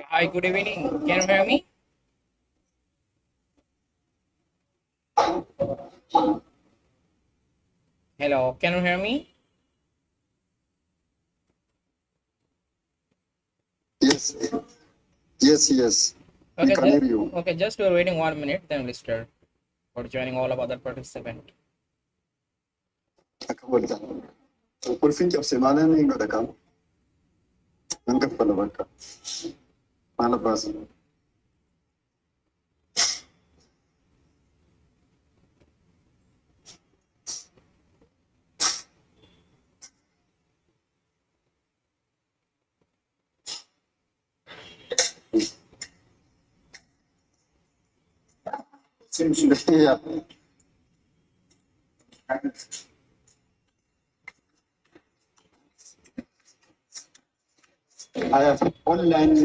Hi, good evening. Can you hear me? Hello, can you hear me? Yes, yes. We Okay, can hear you. okay, just we're waiting 1 minute, then we'll start for joining all of other participants. Akabarda. Por fin que se mala ni ngada kam. Nanga pala baka. Mala bas. Yeah. I have online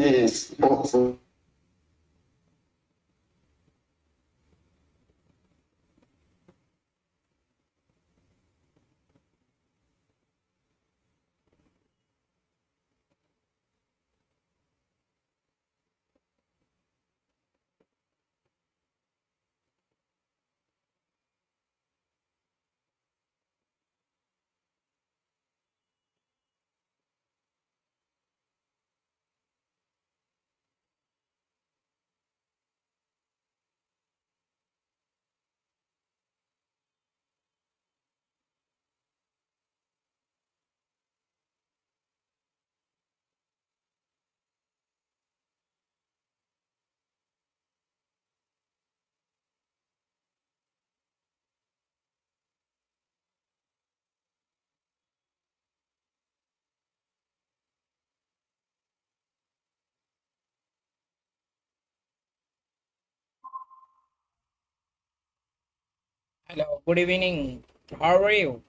Hello, good evening. How are you?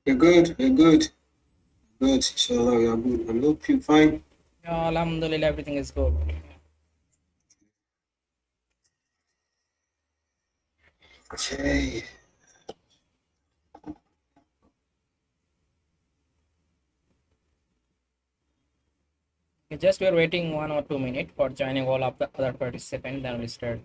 You're good. You're good. Good. Inshallah, you're good. I hope you're fine. Yeah, Alhamdulillah, everything is good. Okay. Okay, just we're waiting 1 or 2 minutes for joining all of the other participants, then we'll start.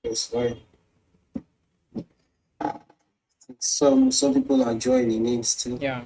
That's fine. Some people are joining in still. Yeah.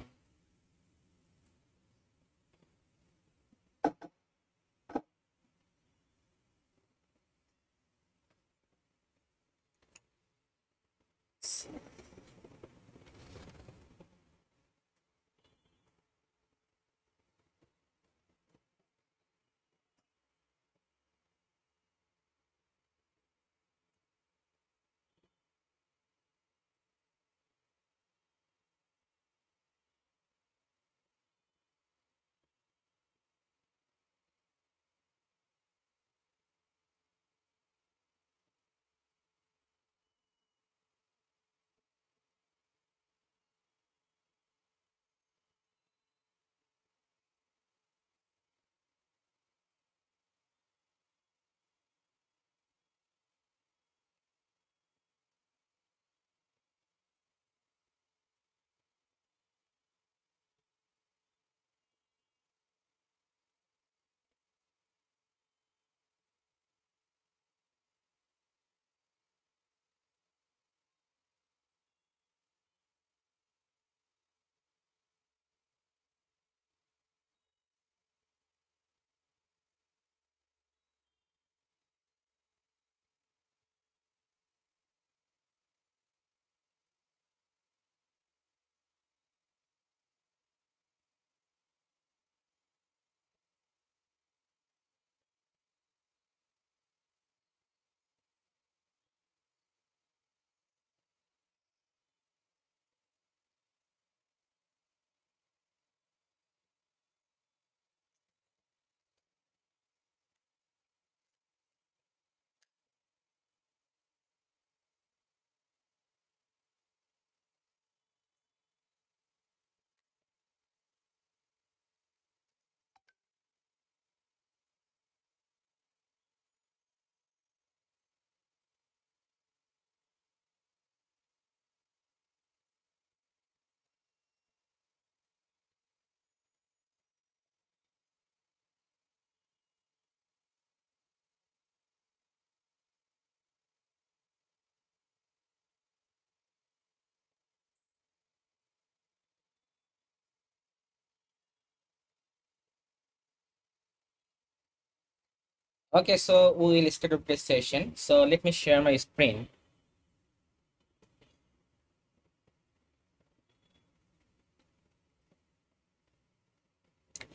Okay, so we will start up this session. So let me share my screen.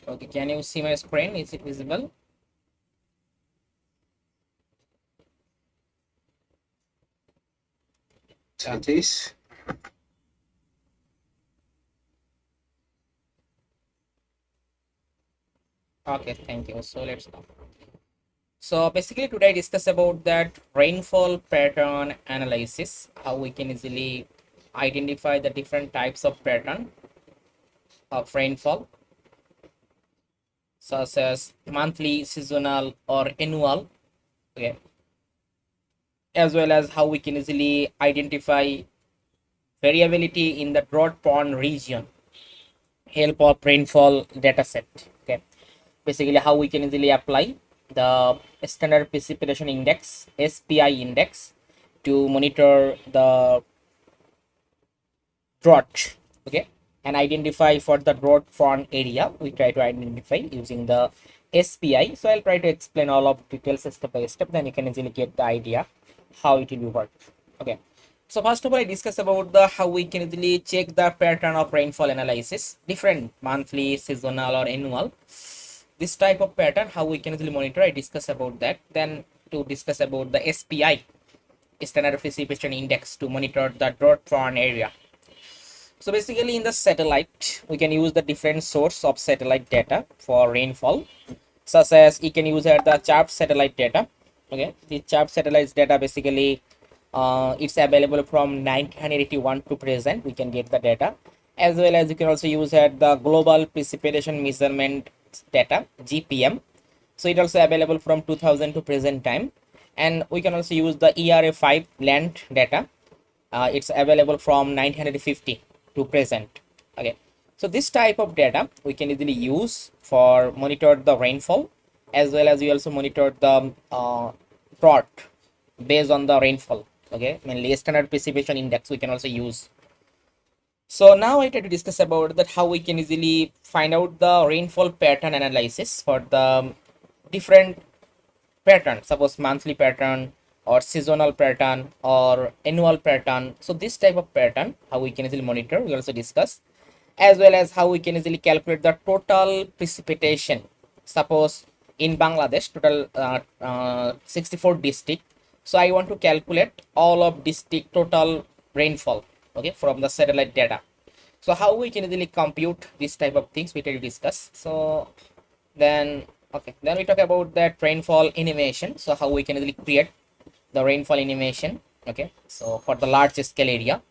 Okay, can you see my screen? Is it visible? It is. Okay, thank you. So let's go. So basically today I discuss about that rainfall pattern analysis, how we can easily identify the different types of pattern of rainfall, such as monthly, seasonal, or annual. Okay, as well as how we can easily identify variability in the drought prone region, help of rainfall data set. Okay, basically how we can easily apply the standard precipitation index, SPI index, to monitor the drought. Okay, and identify for the drought prone area, we try to identify using the SPI. So I'll try to explain all of details step by step, then you can easily get the idea how it will work. Okay, so first of all I discuss about the how we can easily check the pattern of rainfall analysis, different monthly, seasonal, or annual. This type of pattern, how we can easily monitor, I discuss about that. Then to discuss about the SPI, standard precipitation index, to monitor the drought prone area. So basically in the satellite, we can use the different source of satellite data for rainfall, such as you can use here the chart satellite data. Okay, the chart satellite data basically it's available from 1981 to present. We can get the data, as well as you can also use here the global precipitation measurement data, GPM. So it also available from 2000 to present time, and we can also use the ERA5 land data. It's available from 1950 to present. Okay, so this type of data we can easily use for monitor the rainfall, as well as we also monitor the drought based on the rainfall. Okay, mainly standard precipitation index we can also use. So now I try to discuss about that how we can easily find out the rainfall pattern analysis for the different pattern, suppose monthly pattern or seasonal pattern or annual pattern. So this type of pattern, how we can easily monitor, we also discuss, as well as how we can easily calculate the total precipitation. Suppose in Bangladesh total 64 district, so I want to calculate all of district total rainfall, okay, from the satellite data. So how we can easily compute this type of things we try to discuss. So then okay, then we talk about that rainfall animation, so how we can easily create the rainfall animation. Okay, so for the large scale area,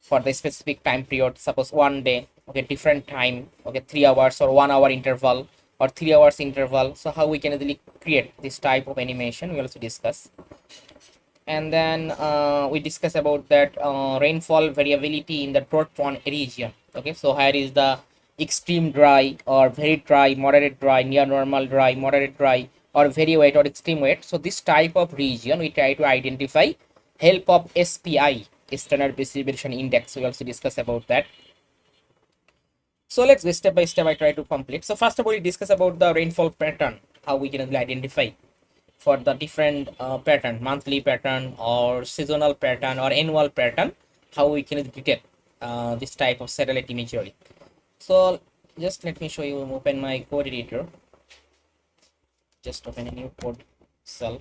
for the specific time period, suppose one day, okay, different time, okay, 3 hours or 1 hour interval or 3 hours interval. So how we can easily create this type of animation, we also discuss. And then we discuss about that rainfall variability in the drought prone region. Okay, so here is the extreme dry or very dry, moderate dry, near normal dry, moderate dry, or very wet or extreme wet. So this type of region we try to identify help of SPI, standard precipitation index. We also discuss about that. So let's go step by step, I try to complete. So first of all we discuss about the rainfall pattern, how we can identify for the different pattern, monthly pattern or seasonal pattern or annual pattern, how we can detect this type of satellite imagery. So just let me show you, open my code editor, just open a new code cell.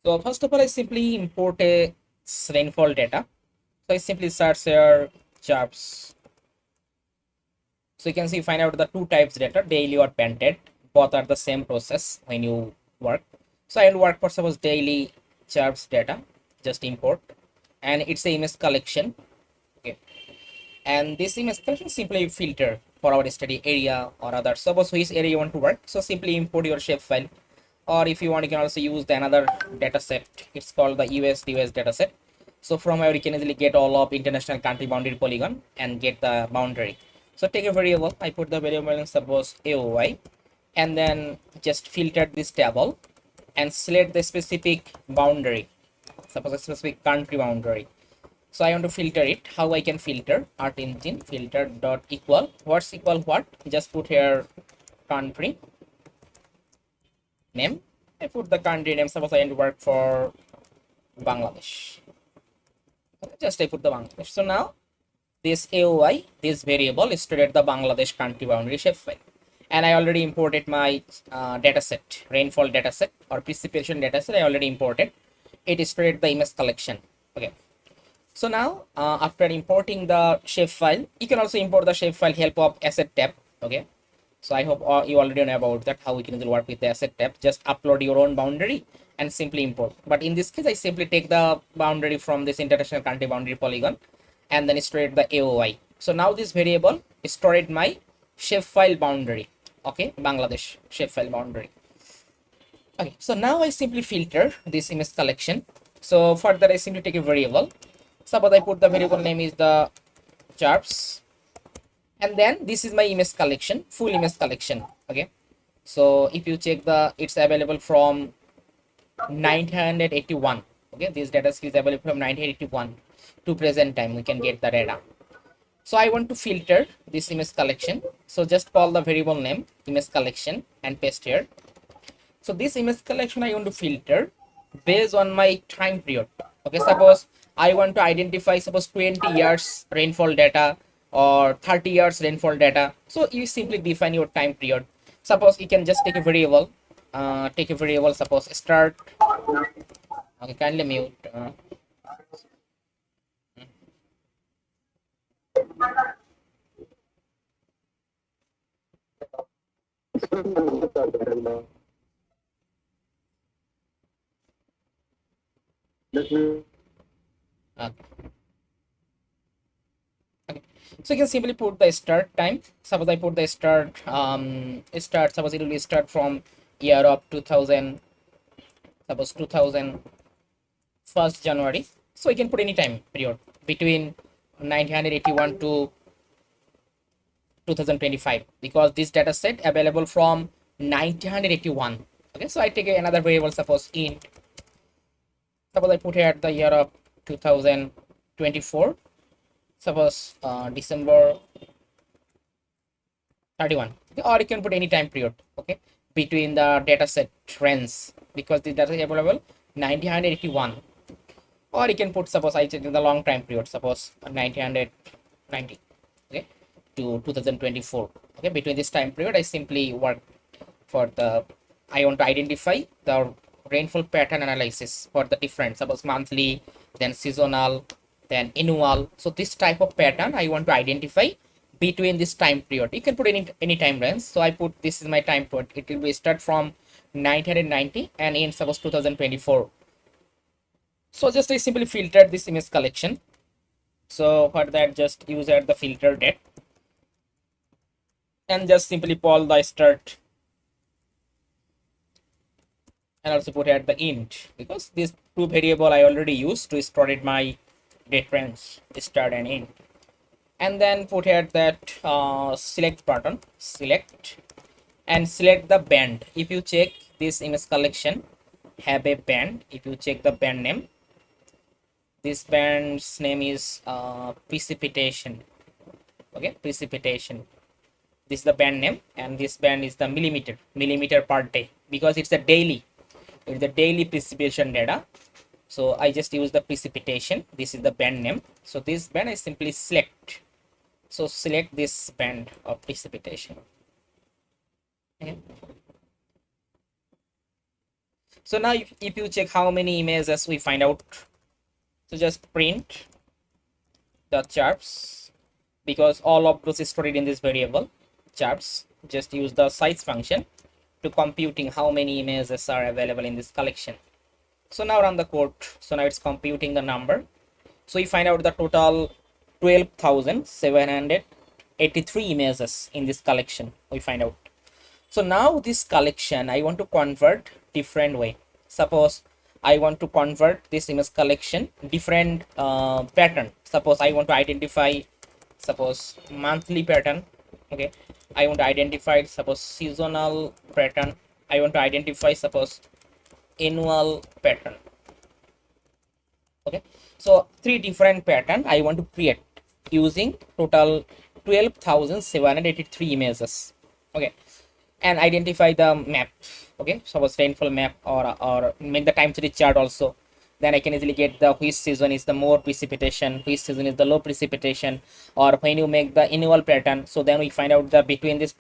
So first of all I simply import a rainfall data. So I simply search here charts. So you can see, find out the two types data, daily or painted. Both are the same process when you work. So I will work for suppose daily charts data, just import, and it's a image collection. Okay, and this image collection simply filter for our study area or other. Suppose which area you want to work, so simply import your shape file, or if you want you can also use the another data set. It's called the US data set. So from here you can easily get all of international country boundary polygon and get the boundary. So take a variable, I put the variable in suppose AOY, and then just filter this table and select the specific boundary, suppose a specific country boundary. So I want to filter it. How I can filter? Art engine filter dot equal. What's equal what? Just put here country name. I put the country name. Suppose I want to work for Bangladesh. Just I put the Bangladesh. So now this AOI, this variable is stored at the Bangladesh country boundary shapefile. And I already imported my dataset, rainfall dataset or precipitation dataset. I already imported. It is stored at the image collection. Okay. So now after importing the shapefile, you can also import the shapefile help of asset tab. Okay. So I hope you already know about that, how we can work with the asset tab. Just upload your own boundary and simply import. But in this case, I simply take the boundary from this international country boundary polygon and then store it the AOI. So now this variable is stored my shapefile boundary. Okay, Bangladesh shapefile boundary. Okay, so now I simply filter this image collection. So for that, I simply take a variable. Suppose I put the variable name is the charts, and then this is my image collection, full image collection. Okay, so if you check it's available from 1981. Okay, this data is available from 1981 to present time. We can get the data. So I want to filter this image collection. So just call the variable name image collection and paste here. So this image collection I want to filter based on my time period. Okay, suppose I want to identify suppose 20 years rainfall data or 30 years rainfall data. So you simply define your time period. Suppose you can just take a variable, suppose start. Okay, kindly mute. Okay. So you can simply put the start time. Suppose I put the start suppose it will be start from year of 2000, suppose 2000 1st January. So you can put any time period between 1981 to 2025 because this data set available from 1981. Okay, so I take another variable, suppose int. Suppose I put here the year of 2024. Suppose December 31. Okay, or you can put any time period. Okay, between the data set trends because the data is available 1981. Or you can put, suppose I check in the long time period, suppose 1990, okay, to 2024. Okay, between this time period, I simply work for I want to identify the rainfall pattern analysis for the different, suppose monthly, then seasonal, then annual. So this type of pattern I want to identify between this time period. You can put any time range. So I put this is my time period. It will be start from 1990 and in suppose 2024. So just I simply filtered this image collection. So for that, just use the filter date and just simply call the start and also put at the int because these two variable I already used to store it my date range, start and int, and then put here that select button, select and select the band. If you check this image collection have a band, if you check the band name, this band's name is precipitation. Okay, precipitation, this is the band name, and this band is the millimeter per day because it's a daily precipitation data. So I just use the precipitation. This is the band name. So this band I simply select. So select this band of precipitation. Okay. So now if you check how many images we find out, so just print the charts because all of those is stored in this variable charts. Just use the size function to computing how many images are available in this collection. So now run the code. So now it's computing the number. So we find out the total 12,783 images in this collection. We find out. So now this collection I want to convert different way. Suppose I want to convert this image collection different pattern. Suppose I want to identify suppose monthly pattern. Okay, I want to identify suppose seasonal pattern. I want to identify suppose annual pattern. Okay, so three different pattern I want to create using total 12,783 images. Okay, and identify the map. Okay, suppose rainfall map, or make the time series chart also. Then I can easily get the which season is the more precipitation, which season is the low precipitation, or when you make the annual pattern. So then we find out the between this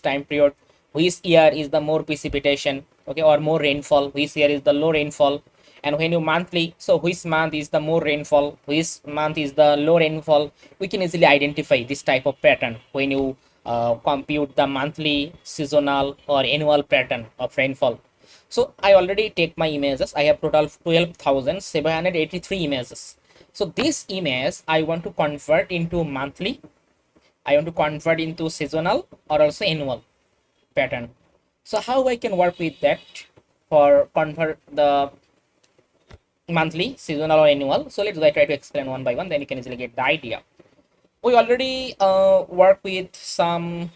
time period, which year is the more precipitation, okay, or more rainfall, which year is the low rainfall. And when you monthly, so which month is the more rainfall, which month is the low rainfall, we can easily identify this type of pattern when you compute the monthly, seasonal, or annual pattern of rainfall. So I already take my images. I have total 12,783 images. So this image I want to convert into monthly, I want to convert into seasonal, or also annual pattern. So how I can work with that for convert the monthly, seasonal, or annual? So let's try to explain one by one, then you can easily get the idea. We already work with some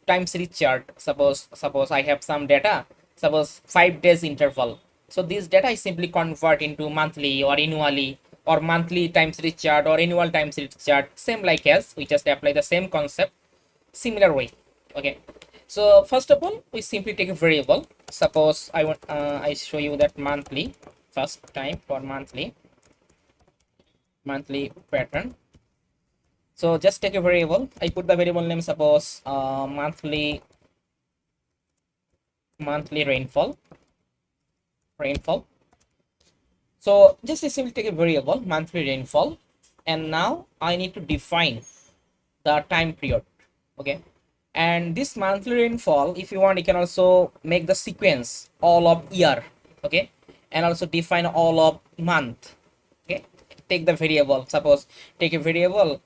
time series chart. Suppose I have some data, suppose 5 days interval. So this data I simply convert into monthly or annually, or monthly time series chart or annual time series chart, same like as we just apply the same concept similar way. Okay, so first of all we simply take a variable. Suppose I show you that monthly, first time for monthly pattern. So just take a variable. I put the variable name, suppose monthly rainfall. So just simply take a variable monthly rainfall, and now I need to define the time period. Okay, and this monthly rainfall, if you want, you can also make the sequence all of year. Okay, and also define all of month. Okay, take the variable, suppose take a variable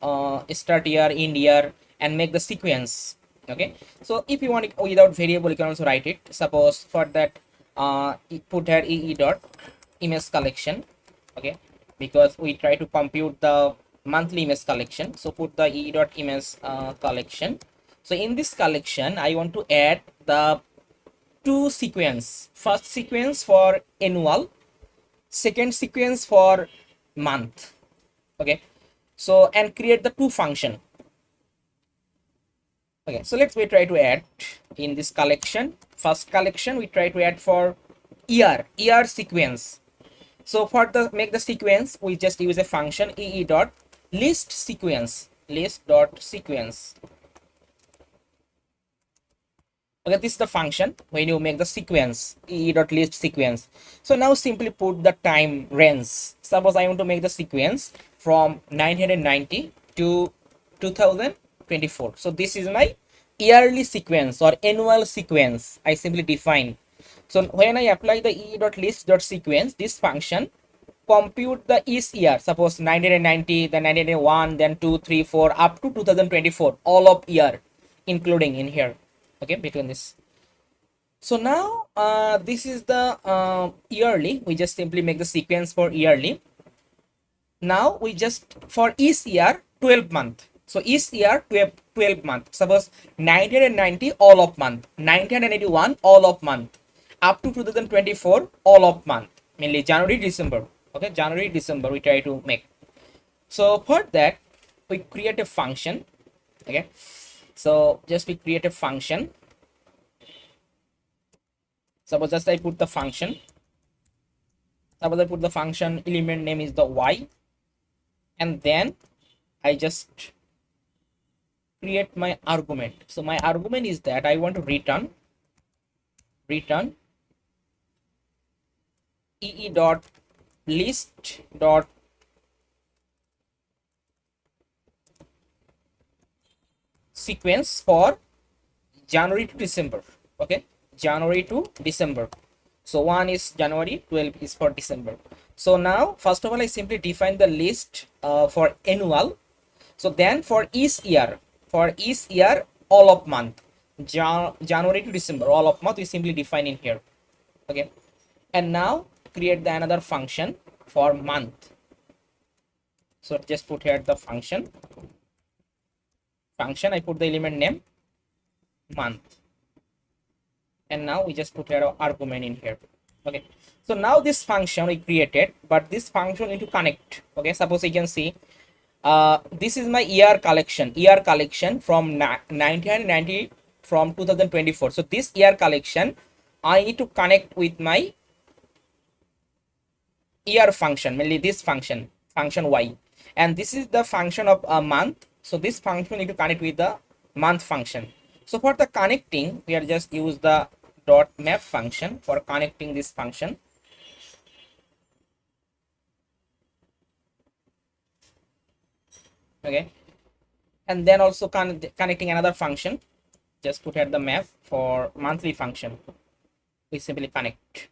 start year, end year, and make the sequence. Okay, so if you want it without variable, you can also write it. Suppose for that put here ee dot image collection. Okay, because we try to compute the monthly image collection, so put the e dot image collection. So in this collection I want to add the two sequence, first sequence for annual, second sequence for month. Okay, so and create the two function. Okay, so we try to add in this collection. First collection we try to add for year sequence. So for the make the sequence, we just use a function ee dot list sequence. Okay, this is the function when you make the sequence ee dot list sequence. So now simply put the time range. Suppose I want to make the sequence from 990 to 2024. So this is my yearly sequence or annual sequence. I simply define. So when I apply the e.list.sequence, this function compute the each year. Suppose 1990, then 1991, then 2, 3, 4, up to 2024, all of year, including in here. Okay, between this. So now this is the yearly. We just simply make the sequence for yearly. Now we just for each year 12 month. So each year 12 month. Suppose 1990 all of month, 1981 all of month, up to 2024 all of month, mainly January December. Okay, January December we try to make. So for that we create a function. Okay, so just we create a function. Suppose just I put the function. Suppose I put the function element name is the y, and then I just create my argument. So my argument is that I want to return ee dot list dot sequence for January to December. Okay, January to December. So 1 is January, 12 is for December. So now first of all I simply define the list for annual. So then for each year all of month, January to December all of month we simply define in here. Okay, and now create the another function for month. So just put here the function function, I put the element name month, and now we just put our argument in here. Okay, so now this function we created, but this function need to connect. Okay, suppose you can see this is my year collection from 1990 from 2024. So this year collection I need to connect with my year function, mainly this function y, and this is the function of a month. So this function need to connect with the month function. So for the connecting, we are just use the dot map function for connecting this function. Okay, and then also connecting another function, just put at the map for monthly function, we simply connect.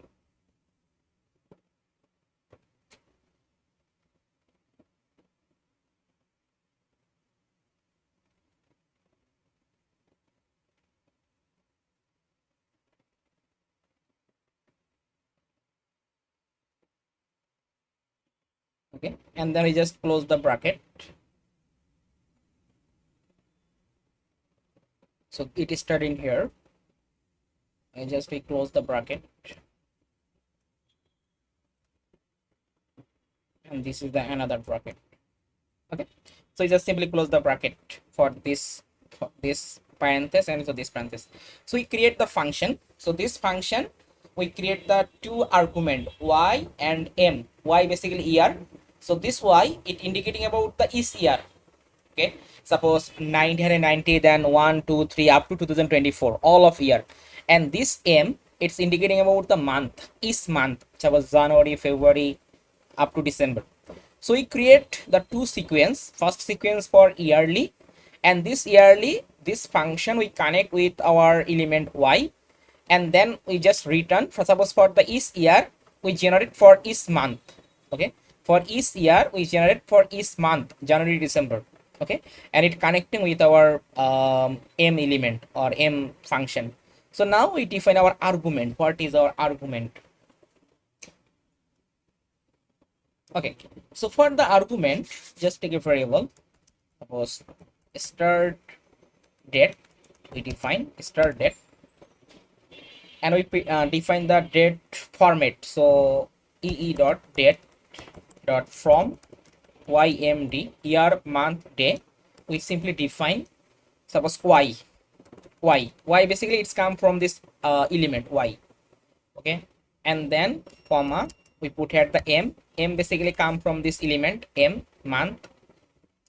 Okay, and then we just close the bracket. So it is started in here, and just we close the bracket, and this is the another bracket. Okay, so you just simply close the bracket for this parenthesis and so this parenthesis. So we create the function. So this function we create the two argument y and m. Y basically year. So this y it indicating about the is year. Okay, suppose 1990, then 1 2 3 up to 2024, all of year, and this m it's indicating about the month, is month, suppose January, February up to December. So we create the two sequence, first sequence for yearly, and this yearly, this function we connect with our element y, and then we just return for suppose for the is year we generate for is month. Okay, for is year we generate for is month, January, December. Okay, and it connecting with our m element or m function. So now we define our argument. What is our argument? Okay, so for the argument, just take a variable, suppose start date, we define start date, and we define the date format. So ee dot date dot from ymd, year, month, day. We simply define suppose y basically it's come from this element y. Okay, and then comma we put here the m basically come from this element m, month,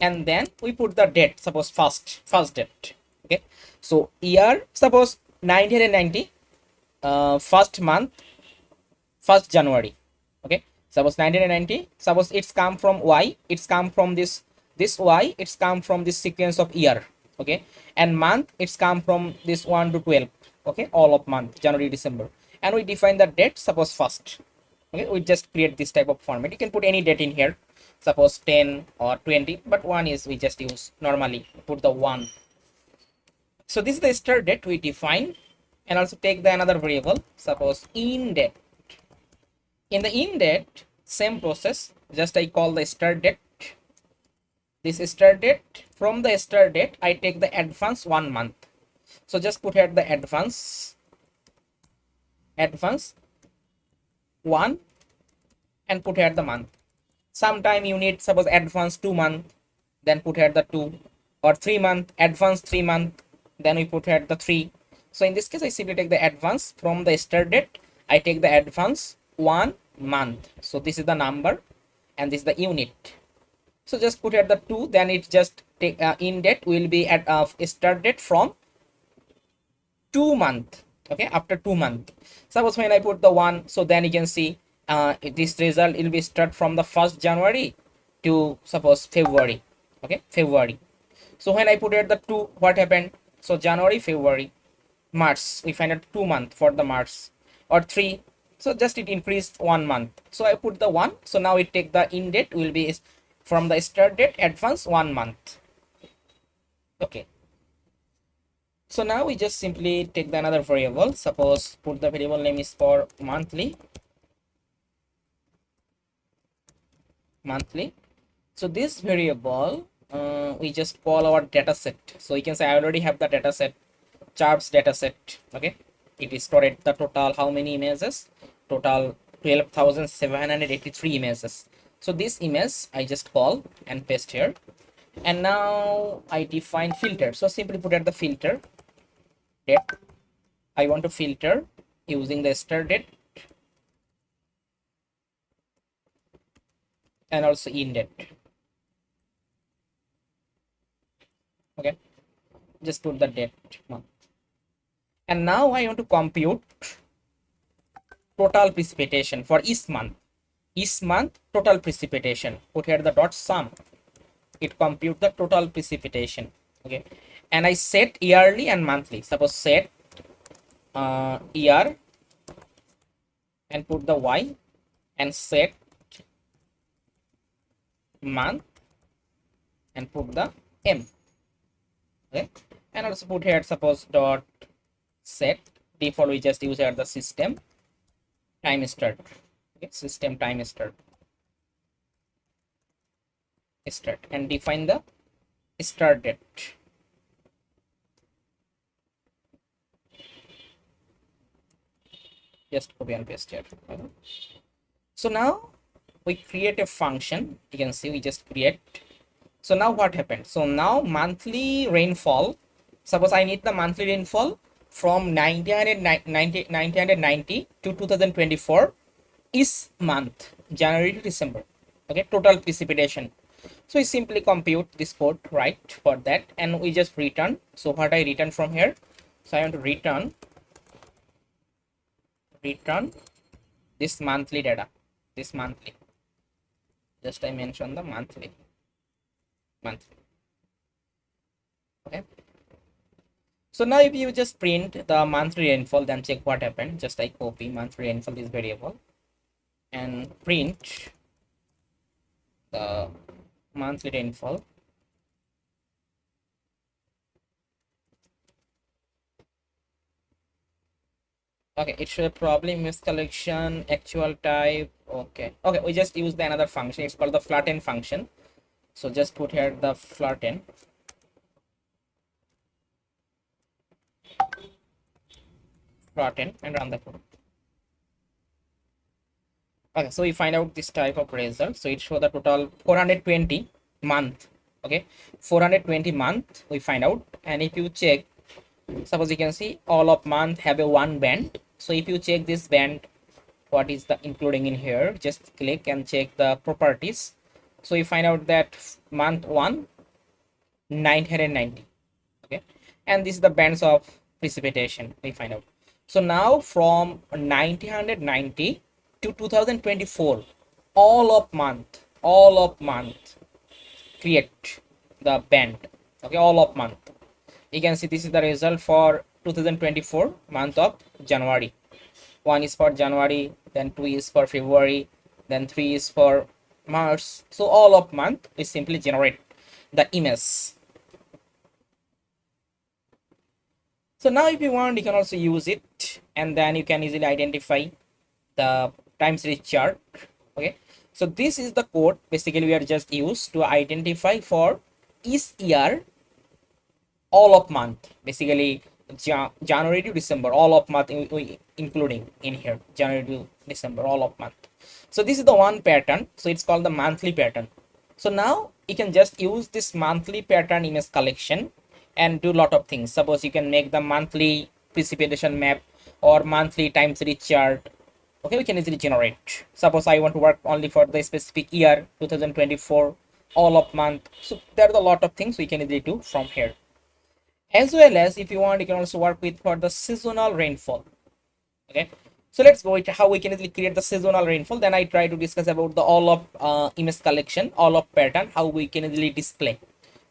and then we put the date, suppose first date. Okay, so year suppose 1990, first month, 1st January. Okay, suppose 1990, suppose it's come from y, it's come from this y, it's come from this sequence of year. Okay, and month it's come from this 1 to 12. Okay, all of month, January, December, and we define the date, suppose first. Okay, we just create this type of format. You can put any date in here, suppose 10 or 20, but one is we just use normally put the 1. So this is the start date we define, and also take the another variable, suppose in date. In the in date, same process, just I call the start date. This start date, from the start date I take the advance 1 month. So just put here the advance 1 and put here the month. Sometime you need suppose advance 2 month, then put here the 2, or 3 month, advance 3 month, then we put here the 3. So in this case I simply take the advance from the start date, I take the advance 1 month. So this is the number and this is the unit. So just put here the 2, then it just take in date will be at start date from 2 month. Okay, after 2 month. Suppose when I put the 1, so then you can see this result will be start from the 1st January to suppose February. Okay, February. So when I put here the 2, what happened? So January, February, March, we find out 2 month for the March, or 3. So just it increased 1 month. So I put the 1. So now we take the in date will be from the start date advance 1 month. Okay. So now we just simply take the another variable, suppose put the variable name is for monthly. So this variable we just call our data set. So you can say I already have the data set, charts data set. Okay, it is stored the total how many images, total 12,783 images. So this image I just call and paste here, and now I define filter. So simply put at the filter date. I want to filter using the start date and also end date. Okay, just put the date month. And now I want to compute total precipitation for each month. Each month total precipitation. Put here the dot sum. It compute the total precipitation. Okay, and I set yearly and monthly. Suppose set year and put the y, and set month and put the m. Okay, and also put here suppose dot set default. We just use here the system time start. Okay, system time start and define the start date. Just copy and paste here. Okay. So now we create a function. You can see we just create. So now what happened? So now monthly rainfall. Suppose I need the monthly rainfall from 1990 to 2024 is month, January to December. Okay, total precipitation. So we simply compute this code right for that, and we just return. So what I return from here? So I want to return this monthly data. This monthly. Just I mention the monthly. Okay. So now if you just print the monthly rainfall, then check what happened. Just I copy monthly rainfall this variable and print the monthly rainfall. Okay, it should probably miscollection actual type. Okay, we just use the another function. It's called the flatten function. So just put here the flatten. And run the code. Okay, so we find out this type of result. So it shows the total 420 month. Okay, 420 month we find out. And if you check, suppose you can see all of month have a one band. So if you check this band, what is the including in here, just click and check the properties. So you find out that month 1 990. Okay, and this is the bands of precipitation we find out. So now from 1990 to 2024, all of month create the band. Okay, all of month. You can see this is the result for 2024 month of January. 1 is for January, then 2 is for February, then 3 is for March. So all of month we simply generate the image. So now if you want, you can also use it, and then you can easily identify the time series chart. Okay, so this is the code basically we are just used to identify for each year all of month, basically January to December, all of month including in here, January to December, all of month. So this is the one pattern, so it's called the monthly pattern. So now you can just use this monthly pattern image collection and do a lot of things. Suppose you can make the monthly precipitation map or monthly time series chart. Okay, we can easily generate. Suppose I want to work only for the specific year 2024, all of month. So there are a lot of things we can easily do from here. As well as if you want, you can also work with for the seasonal rainfall. Okay, so let's go into how we can easily create the seasonal rainfall. Then I try to discuss about the all of image collection, all of pattern, how we can easily display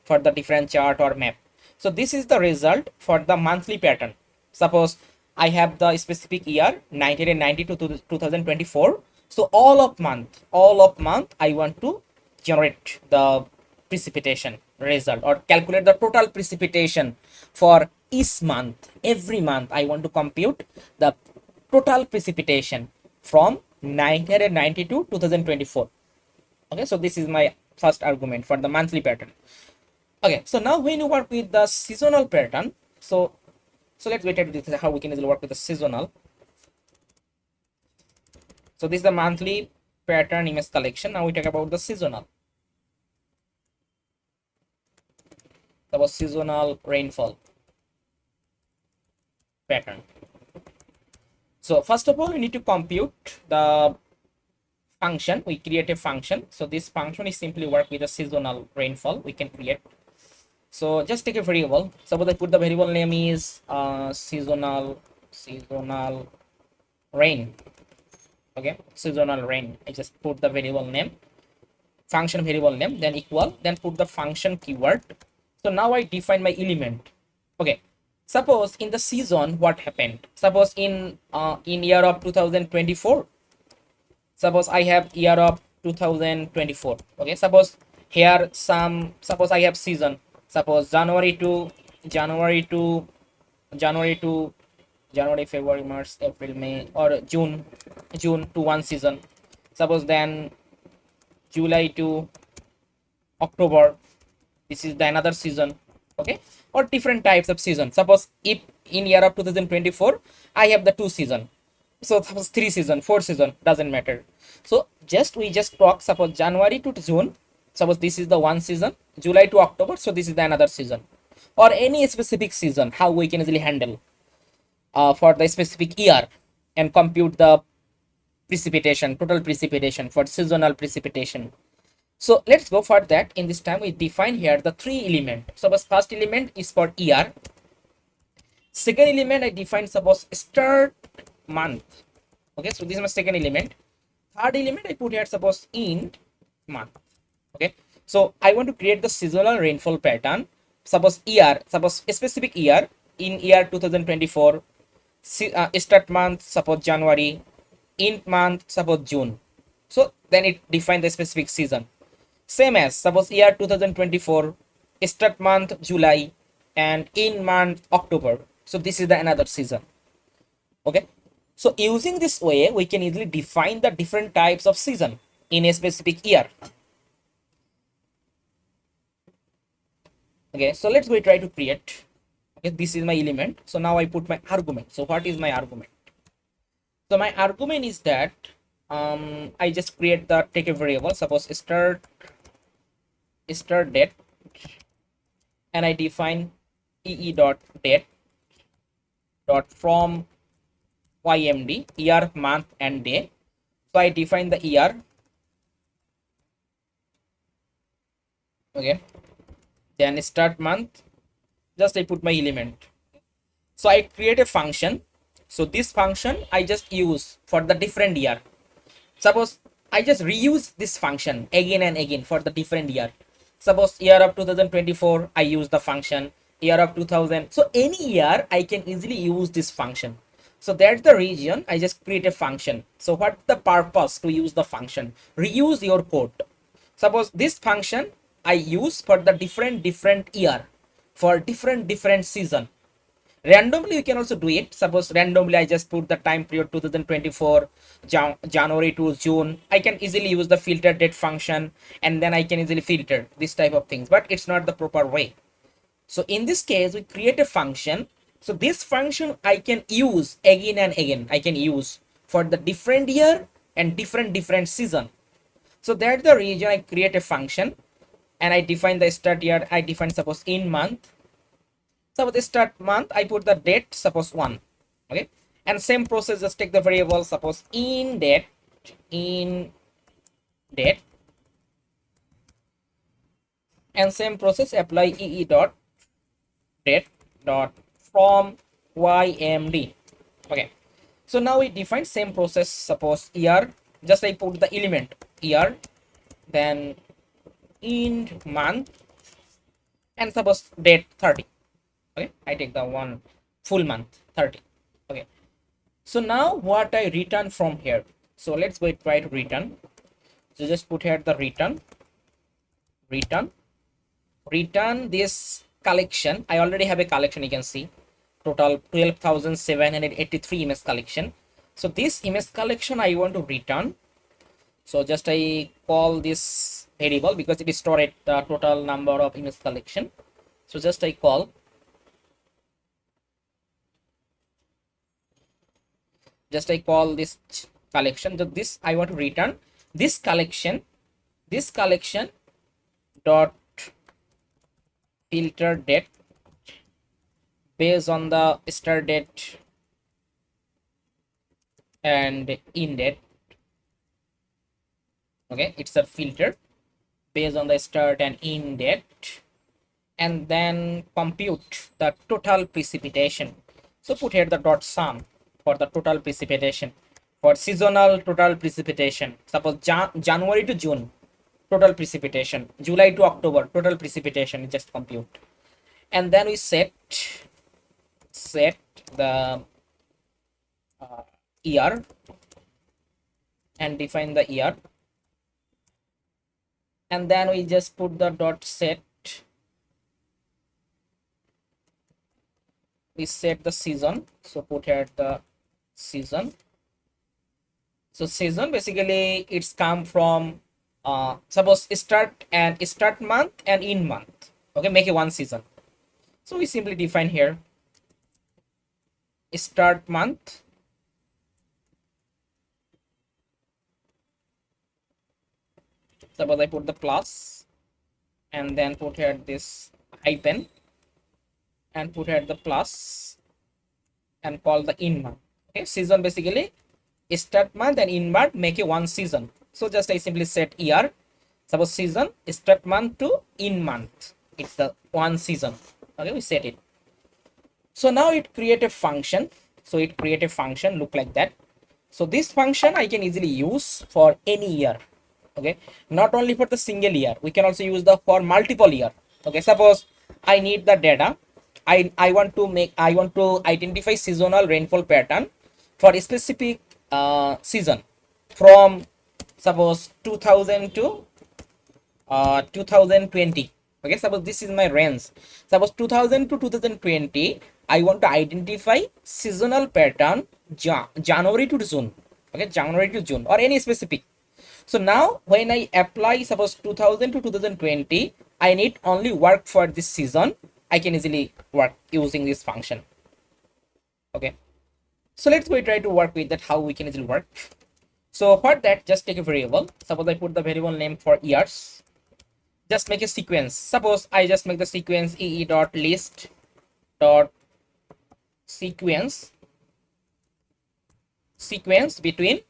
for the different chart or map. So this is the result for the monthly pattern. Suppose I have the specific year 1990 to 2024. So all of month I want to generate the precipitation result or calculate the total precipitation for each month. Every month I want to compute the total precipitation from 1990 to 2024. Okay, so this is my first argument for the monthly pattern. Okay, so now when you work with the seasonal pattern, so let's wait at this how we can easily work with the seasonal. So this is the monthly pattern image collection. Now we talk about the seasonal. That was seasonal rainfall pattern. So first of all, we need to compute the function. We create a function. So this function is simply work with the seasonal rainfall we can create. So just take a variable. Suppose I put the variable name is seasonal rain. Okay, seasonal rain. I just put the variable name, function variable name, then equal, then put the function keyword. So now I define my element. Okay, suppose in the season what happened? Suppose in year of 2024. Suppose I have year of 2024. Okay, suppose here suppose I have season. Suppose January to January, February, March, April, May, or June to one season. Suppose then July to October, this is the another season. Okay, or different types of season. Suppose if in year of 2024 I have the two season, so suppose three season, four season, doesn't matter. So we just talk, suppose January to June, suppose this is the one season, July to October, so this is the another season, or any specific season, how we can easily handle for the specific year and compute the precipitation, total precipitation for seasonal precipitation. So let's go for that. In this time we define here the three element. Suppose first element is for year, second element I define suppose start month. Okay, so this is my second element. Third element I put here suppose in month. Okay, so I want to create the seasonal rainfall pattern. Suppose year, suppose a specific year, in year 2024, start month suppose January, end month suppose June. So then it define the specific season. Same as suppose year 2024, start month July and end month October. So this is the another season. Okay, so using this way we can easily define the different types of season in a specific year. Okay, so let's go try to create. Okay, this is my element. So now I put my argument. So what is my argument? So my argument is that I just create the take a variable, suppose start date, and I define date dot from YMD, year, month, and day. So I define the year. Okay, then start month, just I put my element. So I create a function. So this function I just use for the different year. Suppose I just reuse this function again and again for the different year. Suppose year of 2024 I use the function, year of 2000, so any year I can easily use this function. So that's the reason I just create a function. So what's the purpose to use the function? Reuse your code. Suppose this function I use for the different year, for different season. Randomly you can also do it. Suppose randomly I just put the time period 2024 January to June. I can easily use the filter date function, and then I can easily filter this type of things, but it's not the proper way. So in this case we create a function. So this function I can use again and again. I can use for the different year and different season. So that's the reason I create a function, and I define the start year. I define suppose in month. Suppose the start month I put the date suppose 1. Okay, and same process, just take the variable suppose in date, and same process apply dot date dot from YMD. Okay, so now we define same process. Suppose year, just I put the element year, then in month, and suppose date 30. Okay, I take the one full month 30. Okay, so now what I return from here? So let's go try to return. So just put here the return this collection. I already have a collection, you can see total 12,783 image collection. So this image collection I want to return. So just I call this variable because it is stored the total number of image collection. So just I call this collection. So this I want to return this collection dot filter date based on the start date and end date. Okay, it's a filter based on the start and end date, and then compute the total precipitation. So put here the dot sum for the total precipitation for seasonal total precipitation. Suppose January to June total precipitation, July to October total precipitation, just compute. And then we set the year and define the year, and then we just put the dot set. We set the season, so put here the season. So season basically it's come from suppose start month and end month. Okay, make it one season. So we simply define here start month, suppose I put the plus and then put here this hyphen and put here the plus and call the end month. Okay, season basically start month and end month, make it one season. So just I simply set year, suppose season start month to end month, it's the one season. Okay, we set it. So now it create a function. So it create a function look like that. So this function I can easily use for any year. Okay, not only for the single year, we can also use the for multiple year. Okay, suppose I need the data, I want to identify seasonal rainfall pattern for a specific season from suppose 2000 to 2020. Okay, suppose this is my range, suppose 2000 to 2020. I want to identify seasonal pattern January to June. Okay, January to June or any specific. So now when I apply suppose 2000 to 2020, I need only work for this season. I can easily work using this function. Okay, so let's go try to work with that, how we can easily work. So for that, just take a variable. Suppose I put the variable name for years. Just make a sequence. Suppose I just make the sequence ee.list dot sequence between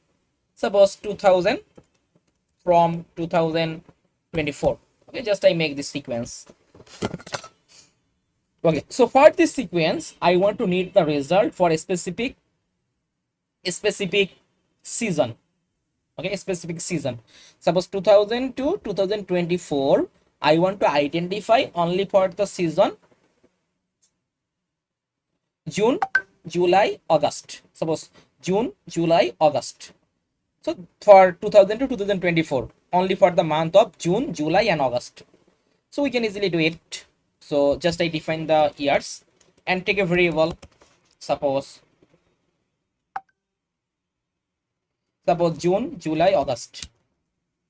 suppose 2000 from 2024. Okay, just I make this sequence. Okay, so for this sequence I want to need the result for a specific season. Okay, a specific season, suppose 2000 to 2024. I want to identify only for the season June, July, August. Suppose June, July, August. So for 2000 to 2024, only for the month of June, July and August. So we can easily do it. So just I define the years and take a variable. Suppose June, July, August.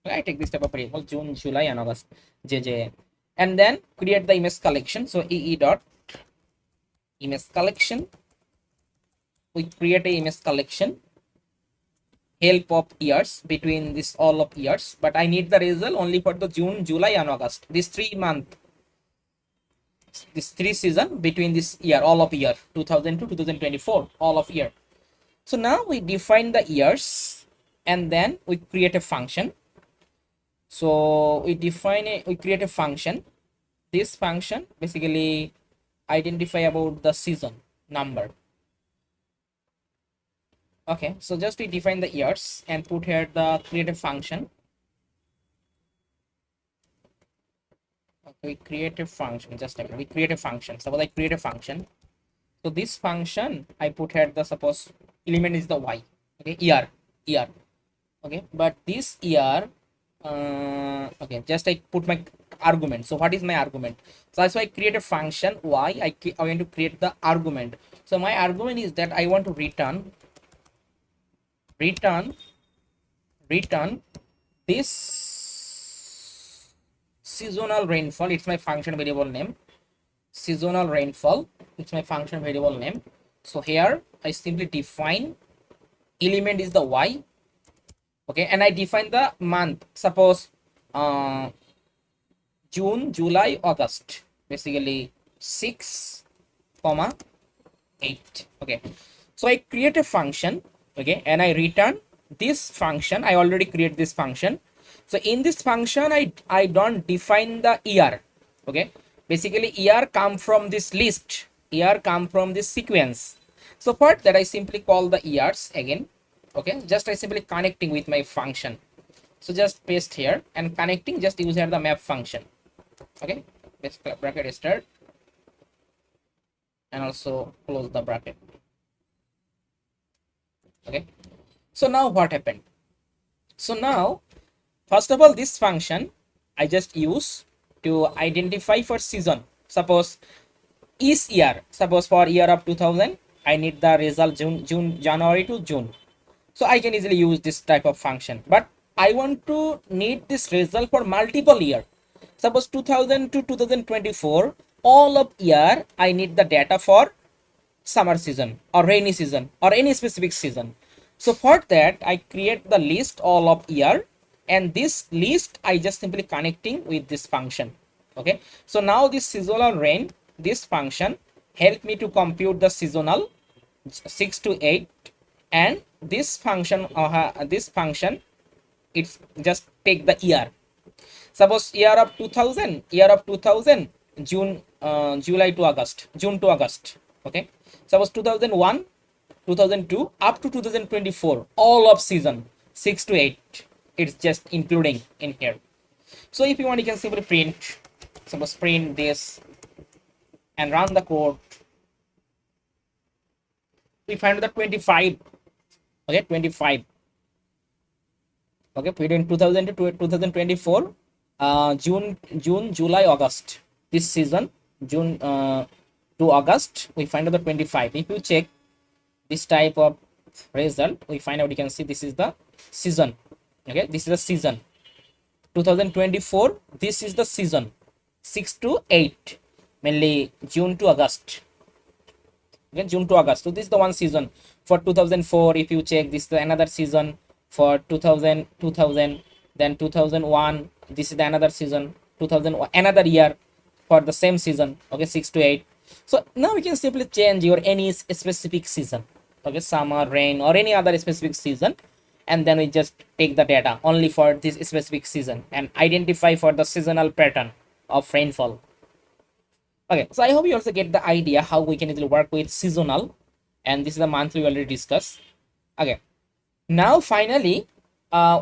I take this type of variable June, July and August, JJ, and then create the image collection. So ee dot image collection. We create a image collection help of years between this all of years, but I need the result only for the June, July and August, this 3 month, this 3 season between this year, all of year 2000 to 2024, all of year. So now we define the years and then we create a function. So we create a function. This function basically identify about the season number. Okay, so just we define the years and put here the create a function. Okay, we create a function. Just a minute. We create a function. Suppose I create a function. So this function I put here the suppose element is the y. Okay, year. Okay, but this year okay, just I put my argument. So what is my argument? So that's why I create a function y. I want to create the argument. So my argument is that I want to return this seasonal rainfall. It's my function variable name. Seasonal rainfall. It's my function variable name. So here I simply define element is the y. Okay, and I define the month. Suppose June, July, August. Basically 6, comma 8. Okay, so I create a function. Okay, and I return this function. I already create this function. So in this function I don't define the year. Okay, basically year come from this list, year come from this sequence. So for that I simply call the years again. Okay, just I simply connecting with my function. So just paste here and connecting, just use here the map function. Okay, let's bracket start and also close the bracket. Okay, so now what happened? So now first of all, this function I just use to identify for season. Suppose each year, suppose for year of 2000 I need the result January to June. So I can easily use this type of function, but I want to need this result for multiple year. Suppose 2000 to 2024, all of year I need the data for summer season or rainy season or any specific season. So for that I create the list all of year, and this list I just simply connecting with this function. Okay, so now this seasonal rain, this function help me to compute the seasonal 6 to 8, and this function it's just take the year. Suppose year of 2000 June, July to August, June to August. Okay, suppose 2001, 2002 up to 2024, all of season 6 to 8, it's just including in here. So if you want, you can simply print, suppose print this and run the code. We find the 25. Okay, 25. Okay, between 2000 to 2024, June, July, August, this season, June to August, we find out the 25. If you check this type of result, we find out, you can see this is the season. Okay, this is the season 2024, this is the season 6 to 8, mainly June to August. Okay, June to August. So this is the one season. For 2004, if you check, this is the another season. For 2000, then 2001, this is the another season. 2000, another year for the same season. Okay, 6 to 8. So now we can simply change your any specific season. Okay, summer, rain, or any other specific season, and then we just take the data only for this specific season and identify for the seasonal pattern of rainfall. Okay, so I hope you also get the idea how we can easily work with seasonal, and this is the month we already discussed. Okay, now finally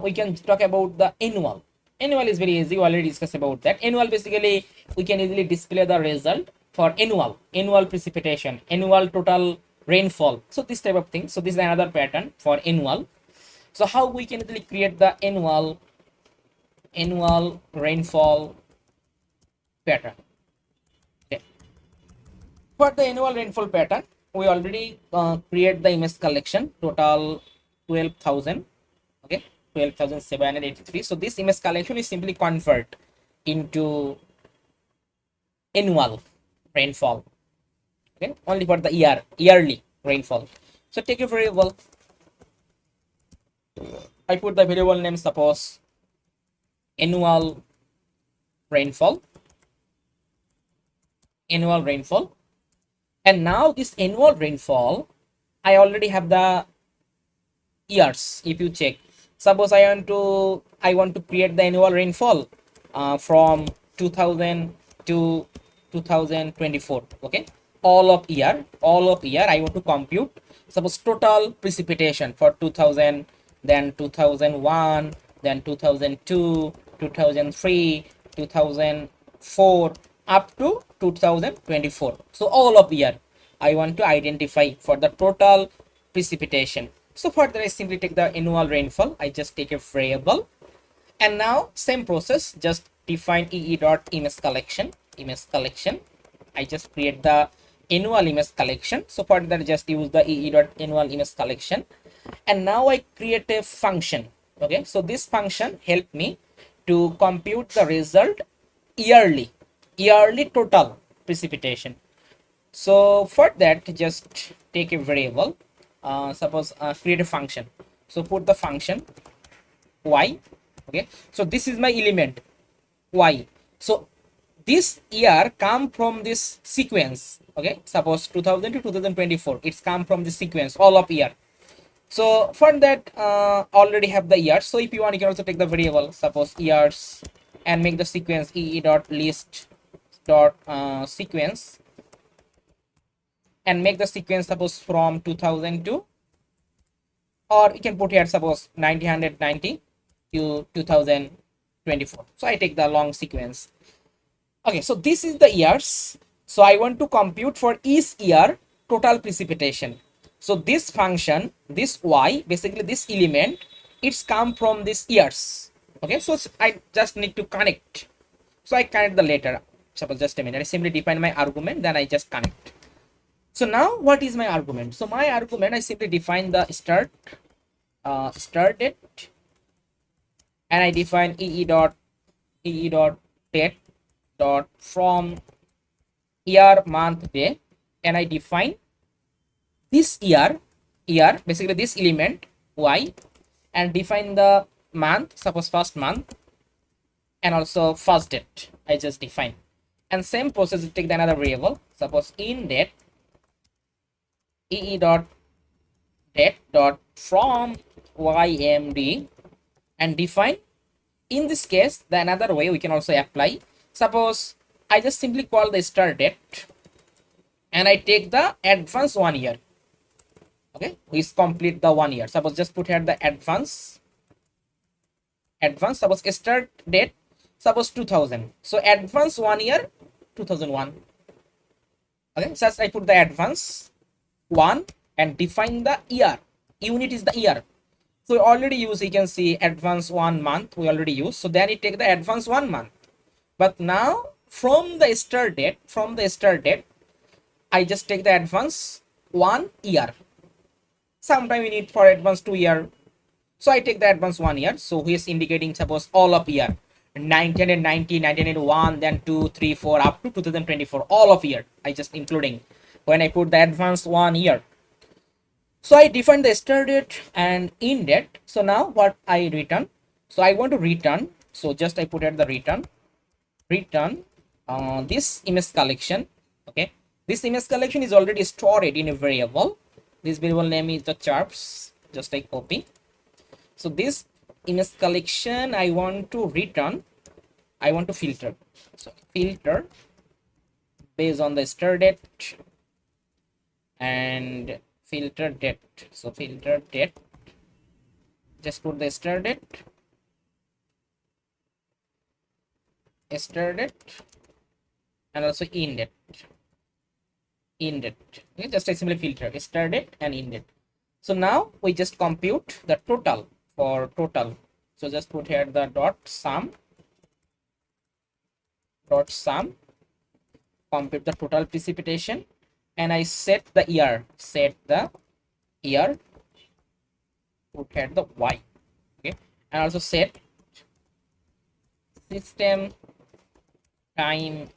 we can talk about the annual. Annual is very easy, we already discussed about that. Annual, basically we can easily display the result for annual precipitation, annual total rainfall, so this type of thing. So this is another pattern for annual. So how we can easily create the annual rainfall pattern. Okay, for the annual rainfall pattern, we already create the image collection, total 12,000. Okay, 12,783. So this image collection is simply convert into annual rainfall. Okay, only for the yearly rainfall. So take a variable, I put the variable name, suppose annual rainfall, and now this annual rainfall, I already have the years. If you check, suppose I want to create the annual rainfall from 2000 to 2024. Okay, all of year I want to compute. Suppose total precipitation for 2000, then 2001, then 2002, 2003, 2004, up to 2024. So all of year I want to identify for the total precipitation. So for that I simply take the annual rainfall, I just take a variable, and now same process, just define ee.image collection. I just create the annual image collection. So for that I just use the ee.annual image collection, and now I create a function. Okay, so this function help me to compute the result yearly total precipitation. So for that, just take a variable, suppose create a function. So put the function y. Okay, so this is my element y. So this year come from this sequence. Okay, suppose 2000 to 2024, it's come from the sequence all of year. So for that, already have the years. So if you want, you can also take the variable, suppose years, and make the sequence dot list dot sequence, and make the sequence suppose from 2000 to, or you can put here suppose 1990 to 2024. So I take the long sequence. Okay, so this is the years. So I want to compute for each year total precipitation. So this function, this y, basically this element, it's come from this years. Okay, so I just need to connect. So I connect the later. Suppose just a minute, I simply define my argument, then I just connect. So now what is my argument? So my argument, I simply define the start date, and I define ee dot date dot from year month day, and I define this year basically this element y, and define the month, suppose first month, and also first date I just define. And same process, take the another variable, suppose in date ee dot date dot from ymd, and define, in this case the another way we can also apply, suppose I just simply call the start date, and I take the advance 1 year. Okay, we complete the 1 year. Suppose just put here the advance, suppose start date, suppose 2000. So advance 1 year 2001. Okay, so I put the advance 1 and define the year. Unit is the year. So we already use, you can see advance 1 month we already use. So then you take the advance 1 month. But now from the start date, I just take the advance 1 year. Sometime we need for advance 2 year. So I take the advance 1 year. So he is indicating suppose all of year 1990, 1981, then 2, 3, 4 up to 2024, all of year. I just including when I put the advance 1 year. So I define the start date and end date. So now what I return? So I want to return. So just I put at the return this image collection. Okay, this image collection is already stored in a variable. This variable name is the charts. Just I copy. So this image collection I want to return, I want to filter. So filter based on the start date and filter date. So filter date, just put the start date, and also end date. Okay, just I simply filter start date and end date. So now we just compute the total for total. So just put here the dot sum, compute the total precipitation, and I set the year, put here the y. Okay, and also set system time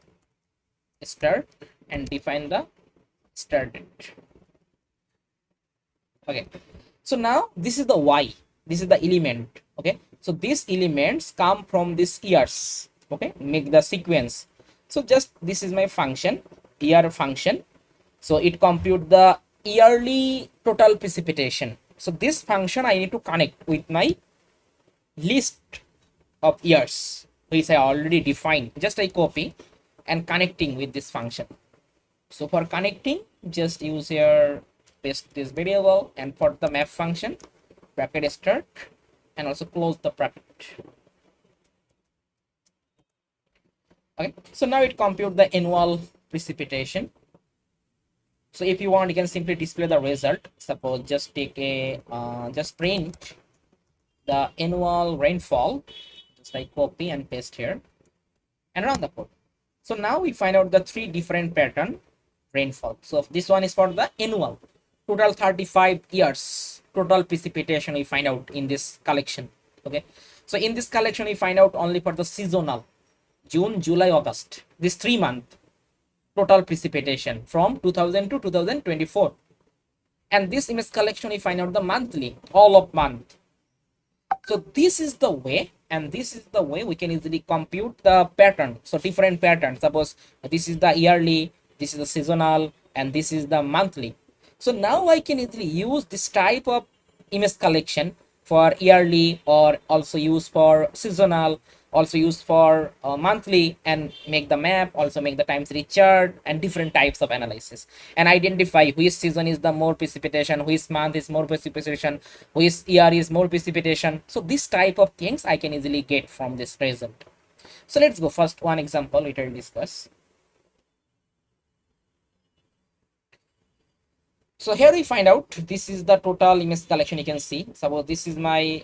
start and define the start date. Okay, so now this is the y, this is the element. Okay, so these elements come from these years. Okay, make the sequence. So just this is my function, year function. So it compute the yearly total precipitation. So this function I need to connect with my list of years which I already defined. Just I copy and connecting with this function. So for connecting, just use here, paste this variable, and for the map function, bracket start, and also close the bracket. Okay, so now it compute the annual precipitation. So if you want, you can simply display the result. Suppose just take a just print the annual rainfall. Just I copy and paste here and run the code. So now we find out the 3 different pattern rainfall. So this one is for the annual, total 35 years total precipitation we find out in this collection. Okay, so in this collection we find out only for the seasonal. June, July, August. This 3 month total precipitation from 2000 to 2024. And this image collection, we find out the monthly, all of month. So this is the way, and this is the way we can easily compute the pattern. So different patterns. Suppose this is the yearly, this is the seasonal, and this is the monthly. So now I can easily use this type of image collection for yearly, or also use for seasonal, also use for monthly, and make the map, also make the time series chart and different types of analysis, and identify which season is the more precipitation, which month is more precipitation, which year is more precipitation. So this type of things I can easily get from this result. So let's go first one example we will discuss. So here we find out this is the total image collection. You can see, suppose this is my